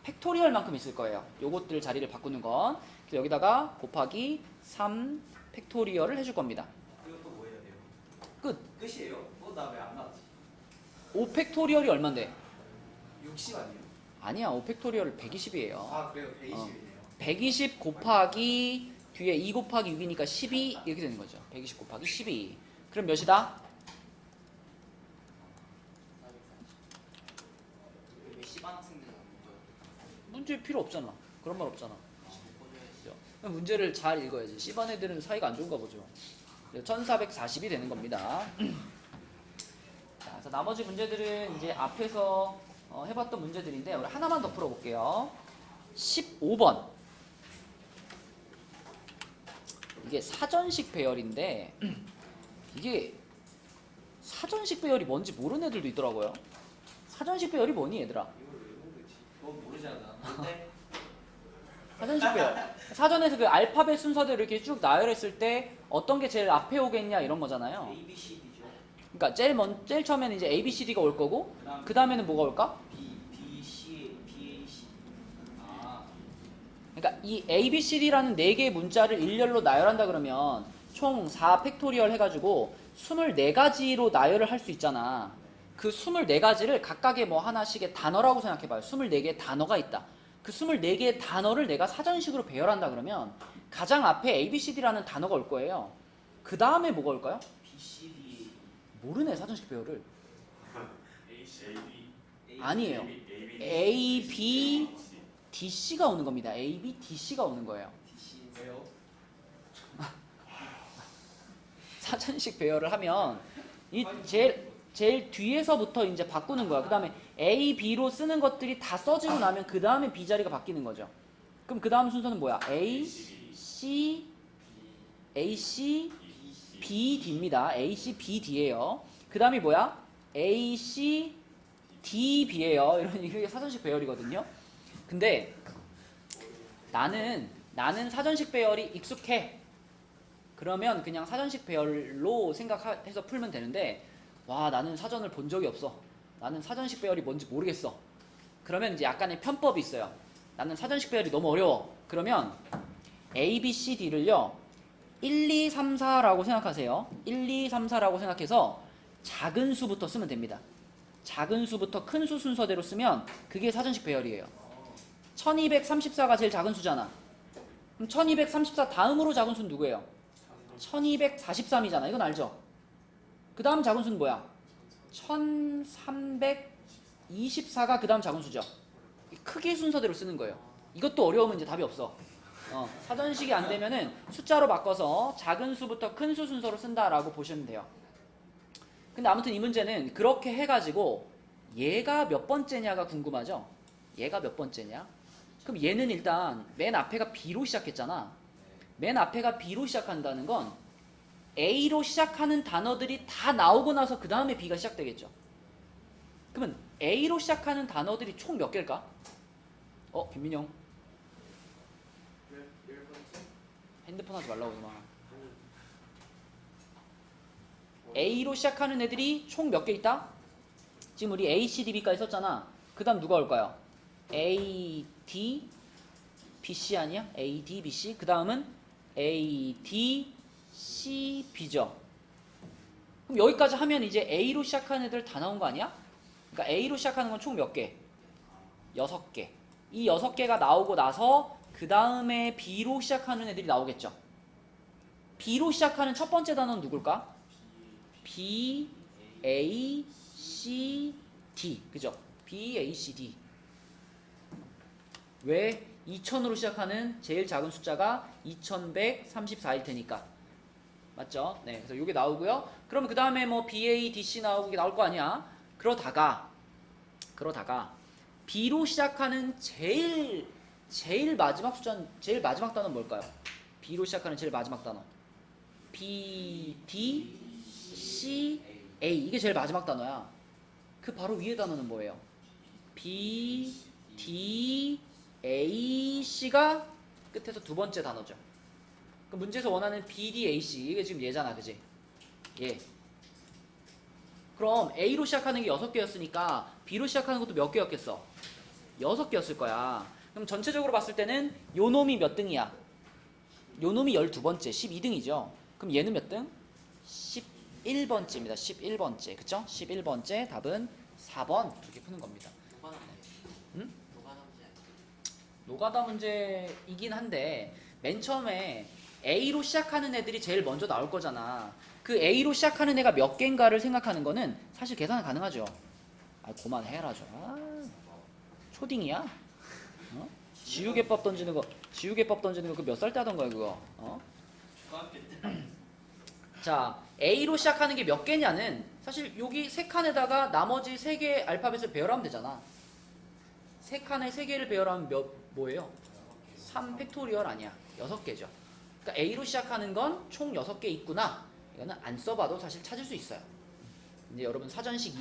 팩토리얼만큼 있을 거예요. 요것들 자리를 바꾸는 건. 그래서 여기다가 곱하기 3 팩토리얼을 해줄 겁니다. 이것도 뭐 해야 돼요? 끝. 끝이에요? 나 왜 안 나왔지? 5 팩토리얼이 얼만데? 60 아니에요? 아니야, 5 팩토리얼 120이에요. 아 그래요? 120이네요. 120 곱하기 뒤에 2 곱하기 6이니까 12 이렇게 되는 거죠. 120 곱하기 12. 그럼 몇이다? 왜 C반 학생들은 안 먹어요? 문제 필요 없잖아. 그런 말 없잖아. 그럼 문제를 잘 읽어야지. C반 애들은 사이가 안 좋은가 보죠. 1440이 되는 겁니다. 자, 그래서 나머지 문제들은 이제 앞에서 해봤던 문제들인데 우리 하나만 더 풀어볼게요. 15번. 이게 사전식 배열인데 이게 사전식 배열이 뭔지 모르는 애들도 있더라고요. 사전식 배열이 뭐니 얘들아? 이걸 왜 모르지? 너 모르잖아. 근데 사전식 배열. 사전에서 그 알파벳 순서대로 이렇게 쭉 나열했을 때 어떤 게 제일 앞에 오겠냐 이런 거잖아요. A, B, C, D죠. 그러니까 제일 처음에는 이제 A, B, C, D가 올 거고 그 다음에는 뭐가 올까? B, B, C, B, A, C. 아, 그러니까 이 A, B, C, D라는 4개의 문자를 일렬로 나열한다 그러면 총 4 팩토리얼 해가지고 24가지로 나열을 할 수 있잖아. 그 24가지를 각각의 뭐 하나씩의 단어라고 생각해봐요. 24개의 단어가 있다. 그 24개의 단어를 내가 사전식으로 배열한다 그러면 가장 앞에 A, B, C, D라는 단어가 올 거예요. 그 다음에 뭐가 올까요? B, C, D. 모르네, 사전식 배열을. A, C, A, B, 아니에요. A, A, B, D, C가 오는 겁니다. A, B, D, C가 오는 거예요. D, C. 왜요? 사전식 배열을 하면 이 제일 뒤에서부터 이제 바꾸는 거야. 그 다음에 A, B로 쓰는 것들이 다 써지고 나면 그 다음에 B 자리가 바뀌는 거죠. 그럼 그 다음 순서는 뭐야? A, C, A, C, B, D입니다. A, C, B, D예요. 그 다음이 뭐야? A, C, D, B예요. 이게 사전식 배열이거든요. 근데 나는 사전식 배열이 익숙해. 그러면 그냥 사전식 배열로 생각해서 풀면 되는데 와, 나는 사전을 본 적이 없어. 나는 사전식 배열이 뭔지 모르겠어. 그러면 이제 약간의 편법이 있어요. 나는 사전식 배열이 너무 어려워. 그러면 A, B, C, D를요 1, 2, 3, 4라고 생각하세요. 1, 2, 3, 4라고 생각해서 작은 수부터 쓰면 됩니다. 작은 수부터 큰 수 순서대로 쓰면 그게 사전식 배열이에요. 1234가 제일 작은 수잖아. 그럼 1234 다음으로 작은 수는 누구예요? 1243이잖아. 이건 알죠? 그 다음 작은 수는 뭐야? 1324가 그 다음 작은 수죠. 크기 순서대로 쓰는 거예요. 이것도 어려우면 이제 답이 없어. 사전식이 안 되면은 숫자로 바꿔서 작은 수부터 큰 수 순서로 쓴다라고 보시면 돼요. 근데 아무튼 이 문제는 그렇게 해가지고 얘가 몇 번째냐가 궁금하죠? 얘가 몇 번째냐? 그럼 얘는 일단 맨 앞에가 B로 시작했잖아. 맨 앞에가 B로 시작한다는 건 A로 시작하는 단어들이 다 나오고 나서 그 다음에 B가 시작되겠죠. 그러면 A로 시작하는 단어들이 총 몇 개일까? 김민영. 열 번째? 핸드폰 하지 말라고 그러지 마. A로 시작하는 애들이 총 몇 개 있다? 지금 우리 A, C, D, B까지 썼잖아. 그 다음 누가 올까요? A, D, B, C 아니야? A, D, B, C. 그 다음은 A, D, C, B죠. 그럼 여기까지 하면 이제 A로 시작하는 애들 다 나온 거 아니야? 그러니까 A로 시작하는 건 총 몇 개? 6개. 이 6개가 나오고 나서 그 다음에 B로 시작하는 애들이 나오겠죠. B로 시작하는 첫 번째 단어는 누굴까? B, A, C, D. 그죠? B, A, C, D. 왜 2000으로 시작하는 제일 작은 숫자가 2134일 테니까. 맞죠? 네, 그래서 이게 나오고요. 그럼 그 다음에 뭐 BA, DC 나오고 이게 나올 거 아니야? 그러다가 B로 시작하는 제일 마지막 숫자는, 제일 마지막 단어는 뭘까요? B로 시작하는 제일 마지막 단어. B, D, C, A. 이게 제일 마지막 단어야. 그 바로 위에 단어는 뭐예요? B, D, A, C가 끝에서 두 번째 단어죠. 그럼 문제에서 원하는 B, D, A, C. 이게 지금 얘잖아, 그지? 예. 그럼 A로 시작하는 게 6개였으니까 B로 시작하는 것도 몇 개였겠어? 6개였을 거야. 그럼 전체적으로 봤을 때는 요 놈이 몇 등이야? 요 놈이 12번째, 12등이죠. 그럼 얘는 몇 등? 11번째입니다. 11번째. 그쵸? 11번째 답은 4번. 이렇게 푸는 겁니다. 노가다 응? 노가다 문제. 노가다 문제이긴 한데 맨 처음에 A로 시작하는 애들이 제일 먼저 나올 거잖아. 그 A로 시작하는 애가 몇 개인가를 생각하는 거는 사실 계산 가능하죠. 아, 그만해라 좀. 아, 초딩이야? 어? 지우개법 던지는 거 그 몇 살 때 하던 거야 그거? 어? 중학교 때. 자, A로 시작하는 게 몇 개냐는 사실 여기 세 칸에다가 나머지 세 개 알파벳을 배열하면 되잖아. 세 칸에 세 개를 배열하면 뭐예요? 3 팩토리얼 아니야. 6개죠. 그러니까 A로 시작하는 건 총 6개 있구나. 이거는 안 써봐도 사실 찾을 수 있어요. 이제 여러분 사전식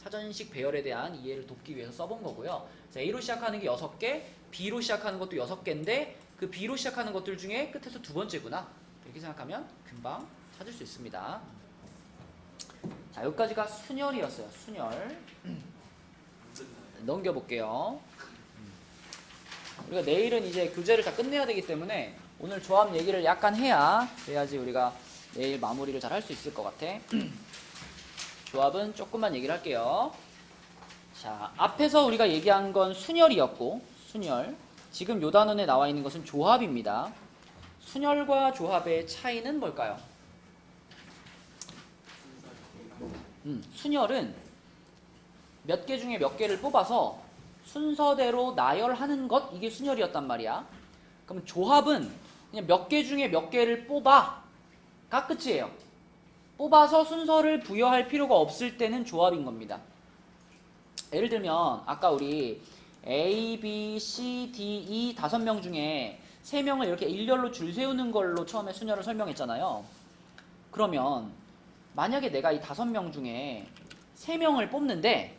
사전식 배열에 대한 이해를 돕기 위해서 써본 거고요. 그래서 A로 시작하는 게 6개, B로 시작하는 것도 6개인데 그 B로 시작하는 것들 중에 끝에서 두 번째구나. 이렇게 생각하면 금방 찾을 수 있습니다. 자, 여기까지가 순열이었어요. 순열. 넘겨볼게요. 우리가 내일은 이제 교재를 다 끝내야 되기 때문에 오늘 조합 얘기를 약간 해야 그래야지 우리가 내일 마무리를 잘 할 수 있을 것 같아. 조합은 조금만 얘기를 할게요. 자, 앞에서 우리가 얘기한 건 순열이었고, 순열. 지금 요 단원에 나와 있는 것은 조합입니다. 순열과 조합의 차이는 뭘까요? 순열은 몇 개 중에 몇 개를 뽑아서 순서대로 나열하는 것, 이게 순열이었단 말이야. 그럼 조합은 그냥 몇 개 중에 몇 개를 뽑아가 끝이에요. 뽑아서 순서를 부여할 필요가 없을 때는 조합인 겁니다. 예를 들면 아까 우리 A, B, C, D, E 5명 중에 3명을 이렇게 일렬로 줄 세우는 걸로 처음에 순열을 설명했잖아요. 그러면 만약에 내가 이 5명 중에 3명을 뽑는데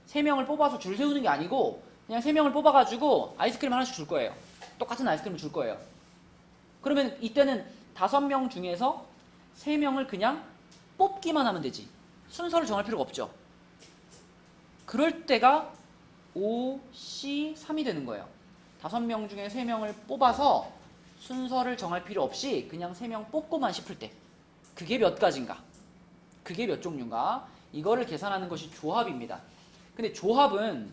3명을 뽑아서 줄 세우는 게 아니고 그냥 3명을 뽑아가지고 아이스크림 하나씩 줄 거예요. 똑같은 아이스크림을 줄 거예요. 그러면 이때는 5명 중에서 3명을 그냥 뽑기만 하면 되지. 순서를 정할 필요가 없죠. 그럴 때가 5, C, 3이 되는 거예요. 5명 중에 3명을 뽑아서 순서를 정할 필요 없이 그냥 3명 뽑고만 싶을 때. 그게 몇 가지인가? 그게 몇 종류인가? 이거를 계산하는 것이 조합입니다. 근데 조합은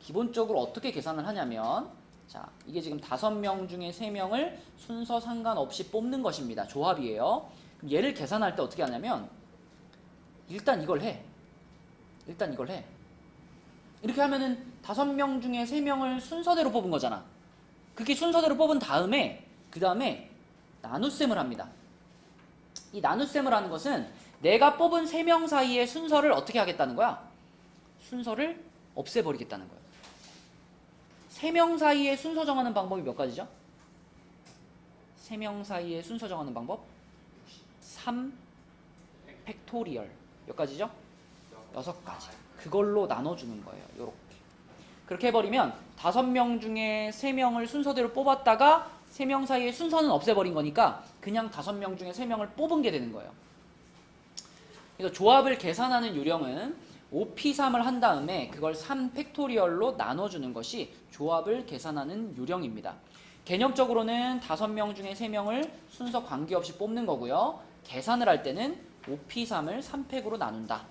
기본적으로 어떻게 계산을 하냐면, 자, 이게 지금 5명 중에 3명을 순서 상관없이 뽑는 것입니다. 조합이에요. 그럼 얘를 계산할 때 어떻게 하냐면 일단 이걸 해. 이렇게 하면은 5명 중에 3명을 순서대로 뽑은 거잖아. 그게 순서대로 뽑은 다음에 그 다음에 나눗셈을 합니다. 이 나눗셈을 하는 것은 내가 뽑은 3명 사이의 순서를 어떻게 하겠다는 거야? 순서를 없애버리겠다는 거야. 3명 사이에 순서 정하는 방법이 몇 가지죠? 3명 사이에 순서 정하는 방법? 3 팩토리얼. 몇 가지죠? 6가지. 그걸로 나눠주는 거예요. 요렇게. 그렇게 해버리면 5명 중에 3명을 순서대로 뽑았다가 3명 사이에 순서는 없애버린 거니까 그냥 5명 중에 3명을 뽑은 게 되는 거예요. 그래서 조합을 계산하는 요령은 5P3을 한 다음에 그걸 3 팩토리얼로 나눠주는 것이 조합을 계산하는 요령입니다. 개념적으로는 5명 중에 3명을 순서 관계없이 뽑는 거고요. 계산을 할 때는 5P3을 3팩으로 나눈다.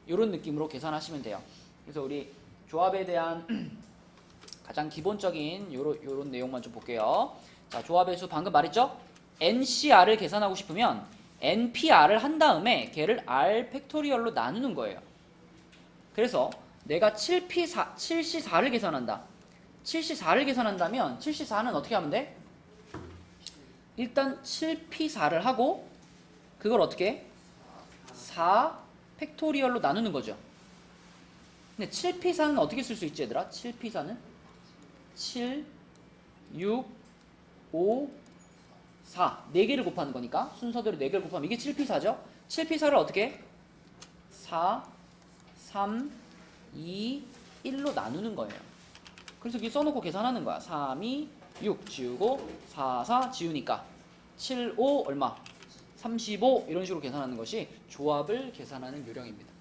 이런 느낌으로 계산하시면 돼요. 그래서 우리 조합에 대한 가장 기본적인 요런 내용만 좀 볼게요. 자, 조합의 수 방금 말했죠? NCR을 계산하고 싶으면 NPR을 한 다음에 걔를 R 팩토리얼로 나누는 거예요. 그래서 내가 7C4를 계산한다. 7C4를 계산한다면 7C4는 어떻게 하면 돼? 일단 7P4를 하고 그걸 어떻게? 4 팩토리얼로 나누는 거죠. 근데 7P4는 어떻게 쓸 수 있지 얘들아? 7P4는 7, 6, 5, 4 4개를 곱하는 거니까 순서대로 4개를 곱하면 이게 7P4죠? 7P4를 어떻게? 4, 3, 2, 1로 나누는 거예요. 그래서 여기 써놓고 계산하는 거야. 3, 2, 6 지우고 4, 4 지우니까 7, 5 얼마? 35 이런 식으로 계산하는 것이 조합을 계산하는 요령입니다.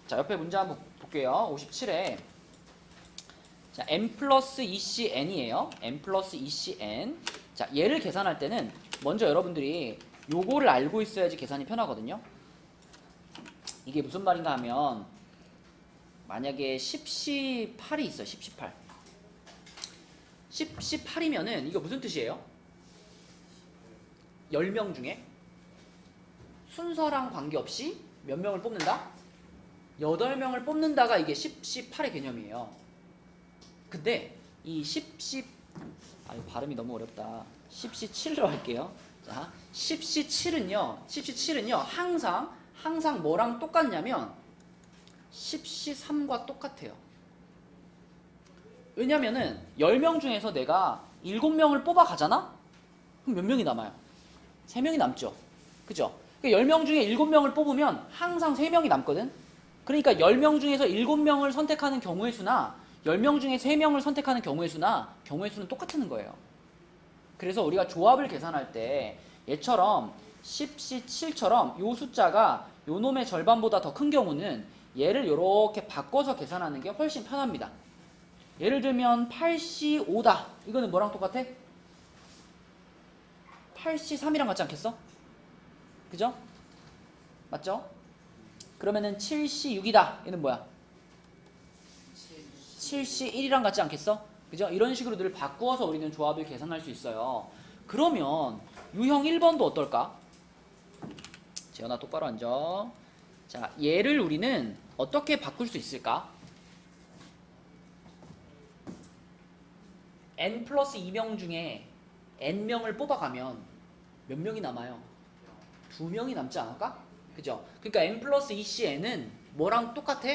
자, 옆에 문제 한번 볼게요. 57에 자, n 플러스 2cn이에요. n 플러스 2cn. 자, 얘를 계산할 때는 먼저 여러분들이 요거를 알고 있어야지 계산이 편하거든요. 이게 무슨 말인가 하면 만약에 10C8이 있어요. 10C8. 10C8이면은 이거 무슨 뜻이에요? 10명 중에 순서랑 관계없이 몇 명을 뽑는다? 8명을 뽑는다가 이게 10C8의 개념이에요. 근데 이 10C 발음이 너무 어렵다. 10C7로 할게요. 자, 10C7은요. 항상 뭐랑 똑같냐면 10C3과 똑같아요. 왜냐면은 10명 중에서 내가 7명을 뽑아 가잖아? 그럼 몇 명이 남아요? 3명이 남죠. 그죠? 그러니까 10명 중에 7명을 뽑으면 항상 3명이 남거든? 그러니까 10명 중에서 7명을 선택하는 경우의 수나 10명 중에 3명을 선택하는 경우의 수는 똑같은 거예요. 그래서 우리가 조합을 계산할 때 얘처럼 10C7처럼 요 숫자가 요 놈의 절반보다 더 큰 경우는 얘를 이렇게 바꿔서 계산하는 게 훨씬 편합니다. 예를 들면 8C5다. 이거는 뭐랑 똑같아? 8C3이랑 같지 않겠어? 그죠? 맞죠? 그러면은 7C6이다. 얘는 뭐야? 7C1이랑 같지 않겠어? 그죠? 이런 식으로 늘 바꾸어서 우리는 조합을 계산할 수 있어요. 그러면 유형 1번도 어떨까? 재현아 똑바로 앉아. 자, 얘를 우리는 어떻게 바꿀 수 있을까? n 플러스 2명 중에 n명을 뽑아가면 몇 명이 남아요? 2명이 남지 않을까? 그죠? 그러니까 n 플러스 2cn은 뭐랑 똑같아?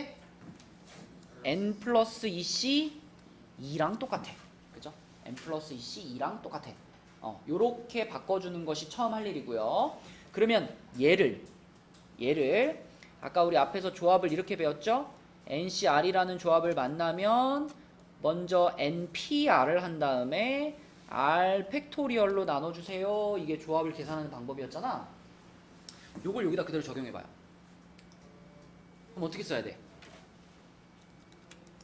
n 플러스 2c 2랑 똑같아. 그죠? n 플러스 2c 2랑 똑같아. 요렇게 바꿔주는 것이 처음 할 일이고요. 그러면 얘를 아까 우리 앞에서 조합을 이렇게 배웠죠? NCR이라는 조합을 만나면 먼저 NPR을 한 다음에 R 팩토리얼로 나눠주세요. 이게 조합을 계산하는 방법이었잖아. 요걸 여기다 그대로 적용해봐요. 그럼 어떻게 써야 돼?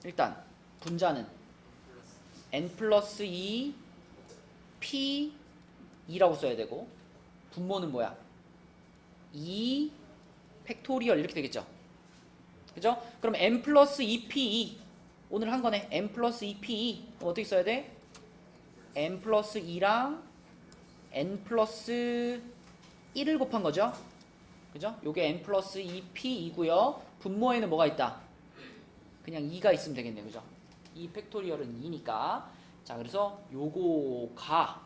일단 분자는 N 플러스 2 P 2라고 써야 되고 분모는 뭐야? 2 팩토리얼 이렇게 되겠죠? 그죠? 그럼 N 플러스 2P2 오늘 한 거네. N 플러스 2P2 그럼 어떻게 써야 돼? N 플러스 2랑 N 플러스 1을 곱한 거죠? 그죠? 요게 N 플러스 2P2고요. 분모에는 뭐가 있다? 그냥 2가 있으면 되겠네요. 그죠? 2 팩토리얼은 2니까. 자, 그래서 요거가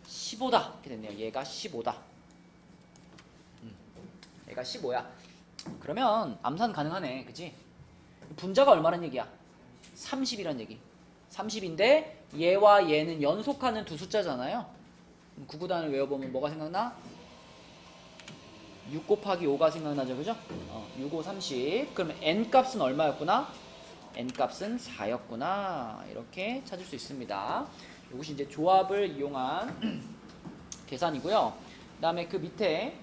15다. 이렇게 됐네요. 얘가 15다. 얘가 15야. 그러면 암산 가능하네. 그치? 분자가 얼마란 얘기야? 30이란 얘기. 30인데 얘와 얘는 연속하는 두 숫자잖아요. 구구단을 외워보면 뭐가 생각나? 6 곱하기 5가 생각나죠. 그죠? 6, 5, 30. 그러면 n값은 얼마였구나? n값은 4였구나. 이렇게 찾을 수 있습니다. 이것이 이제 조합을 이용한 계산이고요. 그 다음에 그 밑에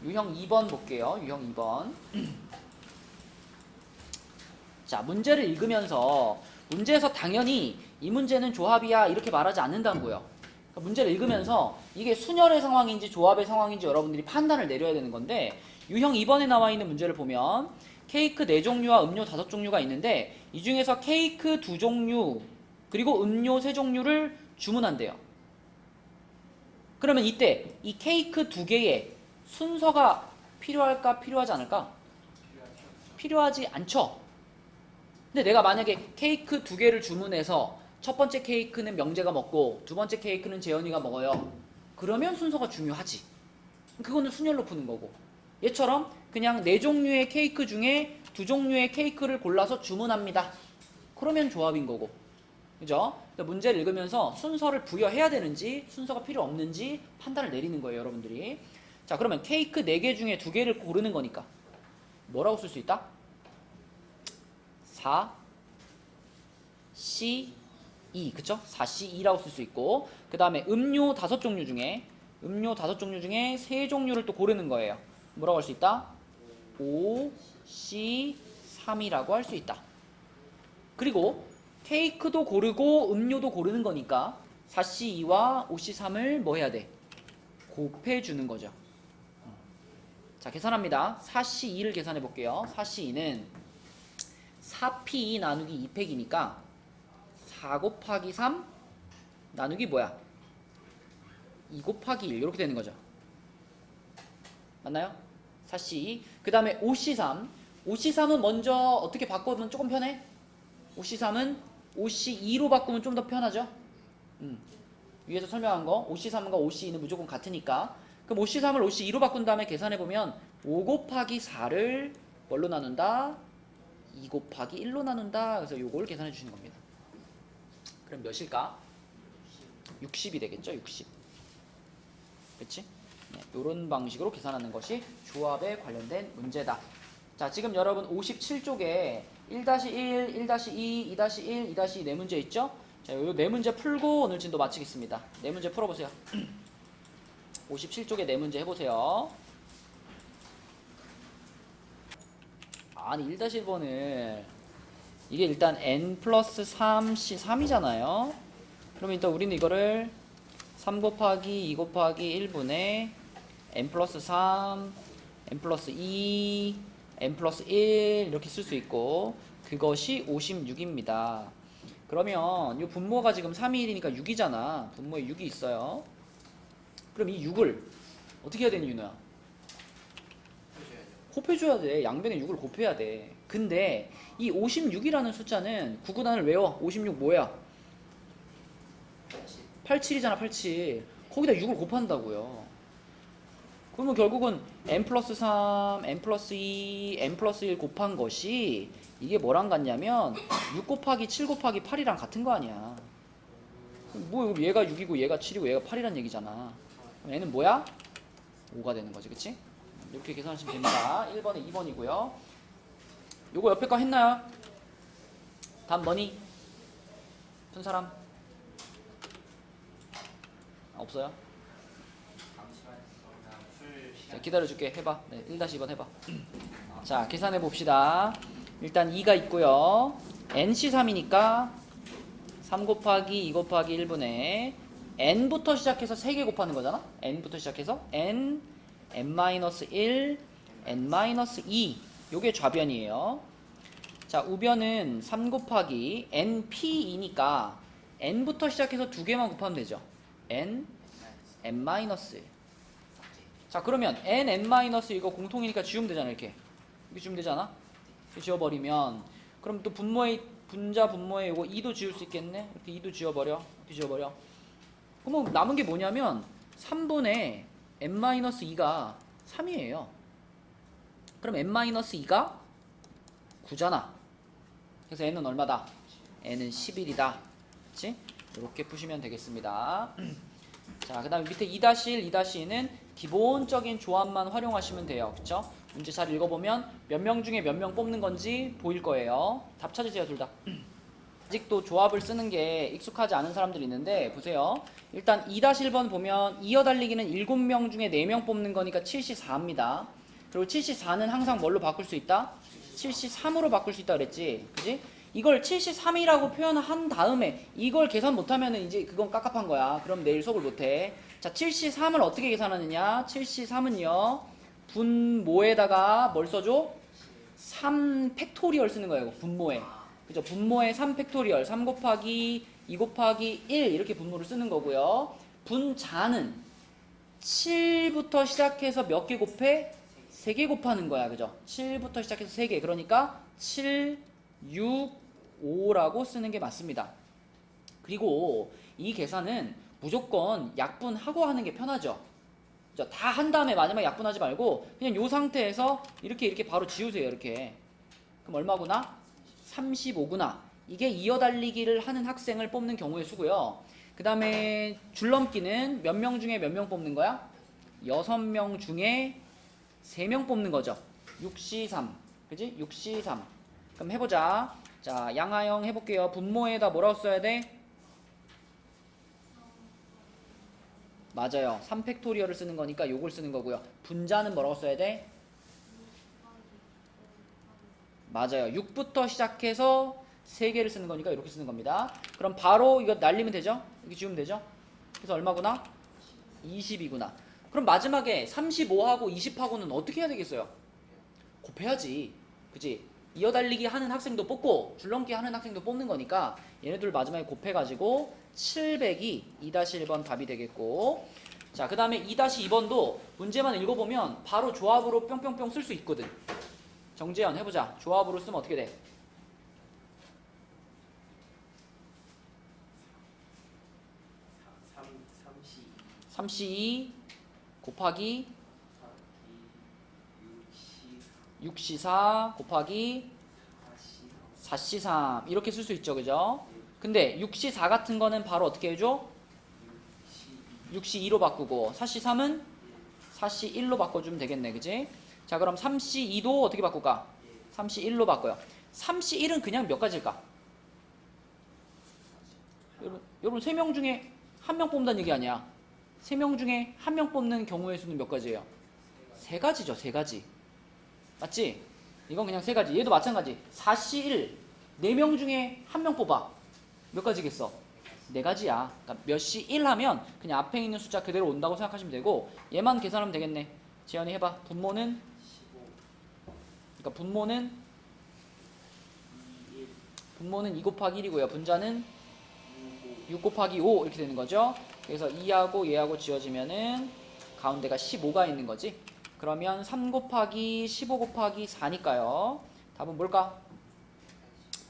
유형 2번 볼게요. 유형 2번. 자, 문제를 읽으면서 문제에서 당연히 이 문제는 조합이야 이렇게 말하지 않는다고요. 그러니까 문제를 읽으면서 이게 순열의 상황인지 조합의 상황인지 여러분들이 판단을 내려야 되는 건데 유형 2번에 나와 있는 문제를 보면 케이크 4종류와 음료 5종류가 있는데 이 중에서 케이크 2종류 그리고 음료 3종류를 주문한대요. 그러면 이때 이 케이크 2개의 순서가 필요할까 필요하지 않을까? 필요하지 않죠. 근데 내가 만약에 케이크 2개를 주문해서 첫 번째 케이크는 명재가 먹고 두 번째 케이크는 재현이가 먹어요. 그러면 순서가 중요하지. 그거는 순열로 푸는 거고. 얘처럼 그냥 4종류의 케이크 중에 2종류의 케이크를 골라서 주문합니다. 그러면 조합인 거고. 그죠? 문제를 읽으면서 순서를 부여해야 되는지 순서가 필요 없는지 판단을 내리는 거예요, 여러분들이. 자, 그러면 케이크 4개 중에 2개를 고르는 거니까 뭐라고 쓸 수 있다? 4C2, 그쵸? 4C2라고 쓸 수 있고, 그 다음에 음료 5종류 중에 3종류를 또 고르는 거예요. 뭐라고 할 수 있다? 5C3이라고 할 수 있다. 그리고 케이크도 고르고 음료도 고르는 거니까 4C2와 5C3을 뭐 해야 돼? 곱해주는 거죠. 자, 계산합니다. 4C2를 계산해 볼게요. 4C2는 4P2 나누기 2팩이니까 4 곱하기 3 나누기 뭐야? 2 곱하기 1 이렇게 되는 거죠. 맞나요? 4C2. 그 다음에 5C3. 5C3은 먼저 어떻게 바꾸면 조금 편해? 5C3은 5C2로 바꾸면 좀 더 편하죠? 위에서 설명한 거 5C3과 5C2는 무조건 같으니까. 그럼 5C3을 5C2로 바꾼 다음에 계산해보면 5 곱하기 4를 뭘로 나눈다? 2 곱하기 1로 나눈다. 그래서 요걸 계산해 주시는 겁니다. 그럼 몇일까? 60이 되겠죠? 60. 그치? 네, 요런 방식으로 계산하는 것이 조합에 관련된 문제다. 자, 지금 여러분 57쪽에 1-1, 1-2, 2-1, 2-2 네 문제 있죠? 자, 요 네 문제 풀고 오늘 진도 마치겠습니다. 네 문제 풀어보세요. 57쪽에 네 문제 해보세요. 아니 1-1번을 이게 일단 n 플러스 3c 3이잖아요. 그러면 일단 우리는 이거를 3 곱하기 2 곱하기 1분의 n 플러스 3, n 플러스 2, n 플러스 1 이렇게 쓸 수 있고, 그것이 56입니다. 그러면 이 분모가 지금 3일이니까 6이잖아. 분모에 6이 있어요. 그럼 이 6을 어떻게 해야 되니, 윤호야? 곱해줘야 돼. 양변에 6을 곱해야 돼. 근데 이 56이라는 숫자는 구구단을 외워. 56 뭐야? 87이잖아. 87. 거기다 6을 곱한다고요. 그러면 결국은 n 플러스 3, n 플러스 2, n 플러스 1 곱한 것이 이게 뭐랑 같냐면 6 곱하기 7 곱하기 8이랑 같은 거 아니야. 뭐 얘가 6이고 얘가 7이고 얘가 8이란 얘기잖아. 그럼 얘는 뭐야? 5가 되는 거지. 그치? 이렇게 계산하시면 됩니다. 1번에 2번이고요. 요거 옆에 거 했나요? 다음 뭐니? 푼 사람? 없어요? 자, 기다려줄게. 해봐. 네, 1-2번 해봐. 자, 계산해 봅시다. 일단 2가 있고요. nc3이니까 3 곱하기 2 곱하기 1분의 n부터 시작해서 3개 곱하는 거잖아. n부터 시작해서 n, n-1, n-2 요게 좌변이에요. 자, 우변은 3 곱하기 np2니까 n부터 시작해서 2개만 곱하면 되죠. n, n-1. 자, 그러면 n, n- 이거 공통이니까 지우면 되잖아. 이렇게 지우면 되잖아. 이렇게 지워버리면 그럼 또 분자 분모에 이거 2도 지울 수 있겠네. 이렇게 2도 지워버려. 이렇게 지워버려. 그러면 남은 게 뭐냐면 3분의 n-2가 3이에요. 그럼 n-2가 9잖아. 그래서 n은 얼마다? n은 11이다. 그치? 이렇게 푸시면 되겠습니다. 자, 그 다음에 밑에 2-1, 2-2는 기본적인 조합만 활용하시면 돼요. 그쵸? 문제 잘 읽어보면 몇 명 중에 몇 명 뽑는 건지 보일 거예요. 답 찾으세요, 둘 다. 아직도 조합을 쓰는 게 익숙하지 않은 사람들이 있는데 보세요. 일단 2-1번 보면 이어달리기는 7명 중에 4명 뽑는 거니까 7C4입니다. 그리고 7C4는 항상 뭘로 바꿀 수 있다? 7C3으로 바꿀 수 있다 그랬지? 그지? 이걸 73이라고 표현한 다음에 이걸 계산 못하면 이제 그건 깝깝한 거야. 그럼 내일 수업을 못해. 자, 73을 어떻게 계산하느냐? 73은요 분모에다가 뭘 써줘? 3 팩토리얼 쓰는 거예요. 분모에. 그죠? 분모에 3 팩토리얼 3 곱하기 2 곱하기 1 이렇게 분모를 쓰는 거고요. 분자는 7부터 시작해서 몇 개 곱해? 3개 곱하는 거야. 그죠? 7부터 시작해서 3개. 그러니까 7, 6, 5라고 쓰는 게 맞습니다. 그리고 이 계산은 무조건 약분하고 하는 게 편하죠. 다 한 다음에 마지막에 약분하지 말고 그냥 이 상태에서 이렇게 바로 지우세요. 이렇게. 그럼 얼마구나? 35구나. 이게 이어달리기를 하는 학생을 뽑는 경우의 수고요. 그 다음에 줄넘기는 몇 명 중에 몇 명 뽑는 거야? 6명 중에 3명 뽑는 거죠. 6C3. 그지? 6C3. 그럼 해보자. 자, 양하영 해볼게요. 분모에다 뭐라고 써야 돼? 맞아요. 3팩토리얼을 쓰는 거니까 요걸 쓰는 거고요. 분자는 뭐라고 써야 돼? 맞아요. 6부터 시작해서 3개를 쓰는 거니까 이렇게 쓰는 겁니다. 그럼 바로 이거 날리면 되죠? 이렇게 지우면 되죠? 그래서 얼마구나? 20이구나. 그럼 마지막에 35하고 20하고는 어떻게 해야 되겠어요? 곱해야지. 그치? 이어달리기 하는 학생도 뽑고 줄넘기 하는 학생도 뽑는 거니까 얘네들 마지막에 곱해가지고 700이 2-1번 답이 되겠고, 자, 그 다음에 2-2번도 문제만 읽어보면 바로 조합으로 뿅뿅뿅 쓸 수 있거든. 정재현 해보자. 조합으로 쓰면 어떻게 돼? 3C2 곱하기 6C4 곱하기 4C3 이렇게 쓸 수 있죠. 그죠? 근데 6C4 같은 거는 바로 어떻게 해줘? 6C2로 바꾸고 4C3은 4C1로 바꿔주면 되겠네. 그지? 자, 그럼 3C2도 어떻게 바꿀까? 3C1로 바꿔요. 3C1은 그냥 몇 가지일까? 여러분 3명 중에 1명 뽑는다는 얘기 아니야. 3명 중에 1명 뽑는 경우의 수는 몇 가지예요? 3가지죠. 3가지. 맞지? 이건 그냥 3가지. 얘도 마찬가지. 4C1 4명 중에 1명 뽑아. 몇 가지겠어? 4가지야. 그러니까 몇 C1 하면 그냥 앞에 있는 숫자 그대로 온다고 생각하시면 되고, 얘만 계산하면 되겠네. 재현이 해봐. 분모는? 그러니까 분모는 2 곱하기 1이고요. 분자는 6 곱하기 5 이렇게 되는 거죠. 그래서 2하고 얘하고 지워지면은 가운데가 15가 있는 거지. 그러면 3 곱하기 15 곱하기 4니까요. 답은 뭘까?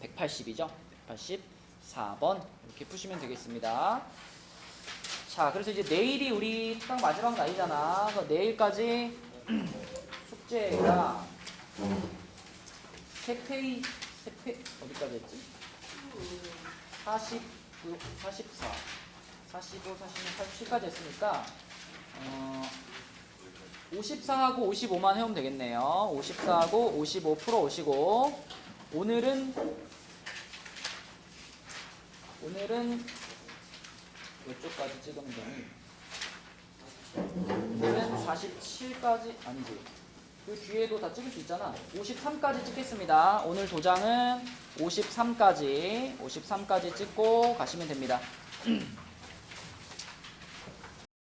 180이죠. 184번 이렇게 푸시면 되겠습니다. 자, 그래서 이제 내일이 우리 특강 마지막 날이잖아. 그래서 내일까지 숙제가 3페이지 어디까지 했지? 49, 44, 45, 46, 47까지 했으니까 54하고 55만 해오면 되겠네요. 54하고 55 풀어오시고, 오늘은 이쪽까지 찍으면 되니? 오늘은 47까지 아니지. 그 뒤에도 다 찍을 수 있잖아. 53까지 찍겠습니다. 오늘 도장은 53까지 찍고 가시면 됩니다.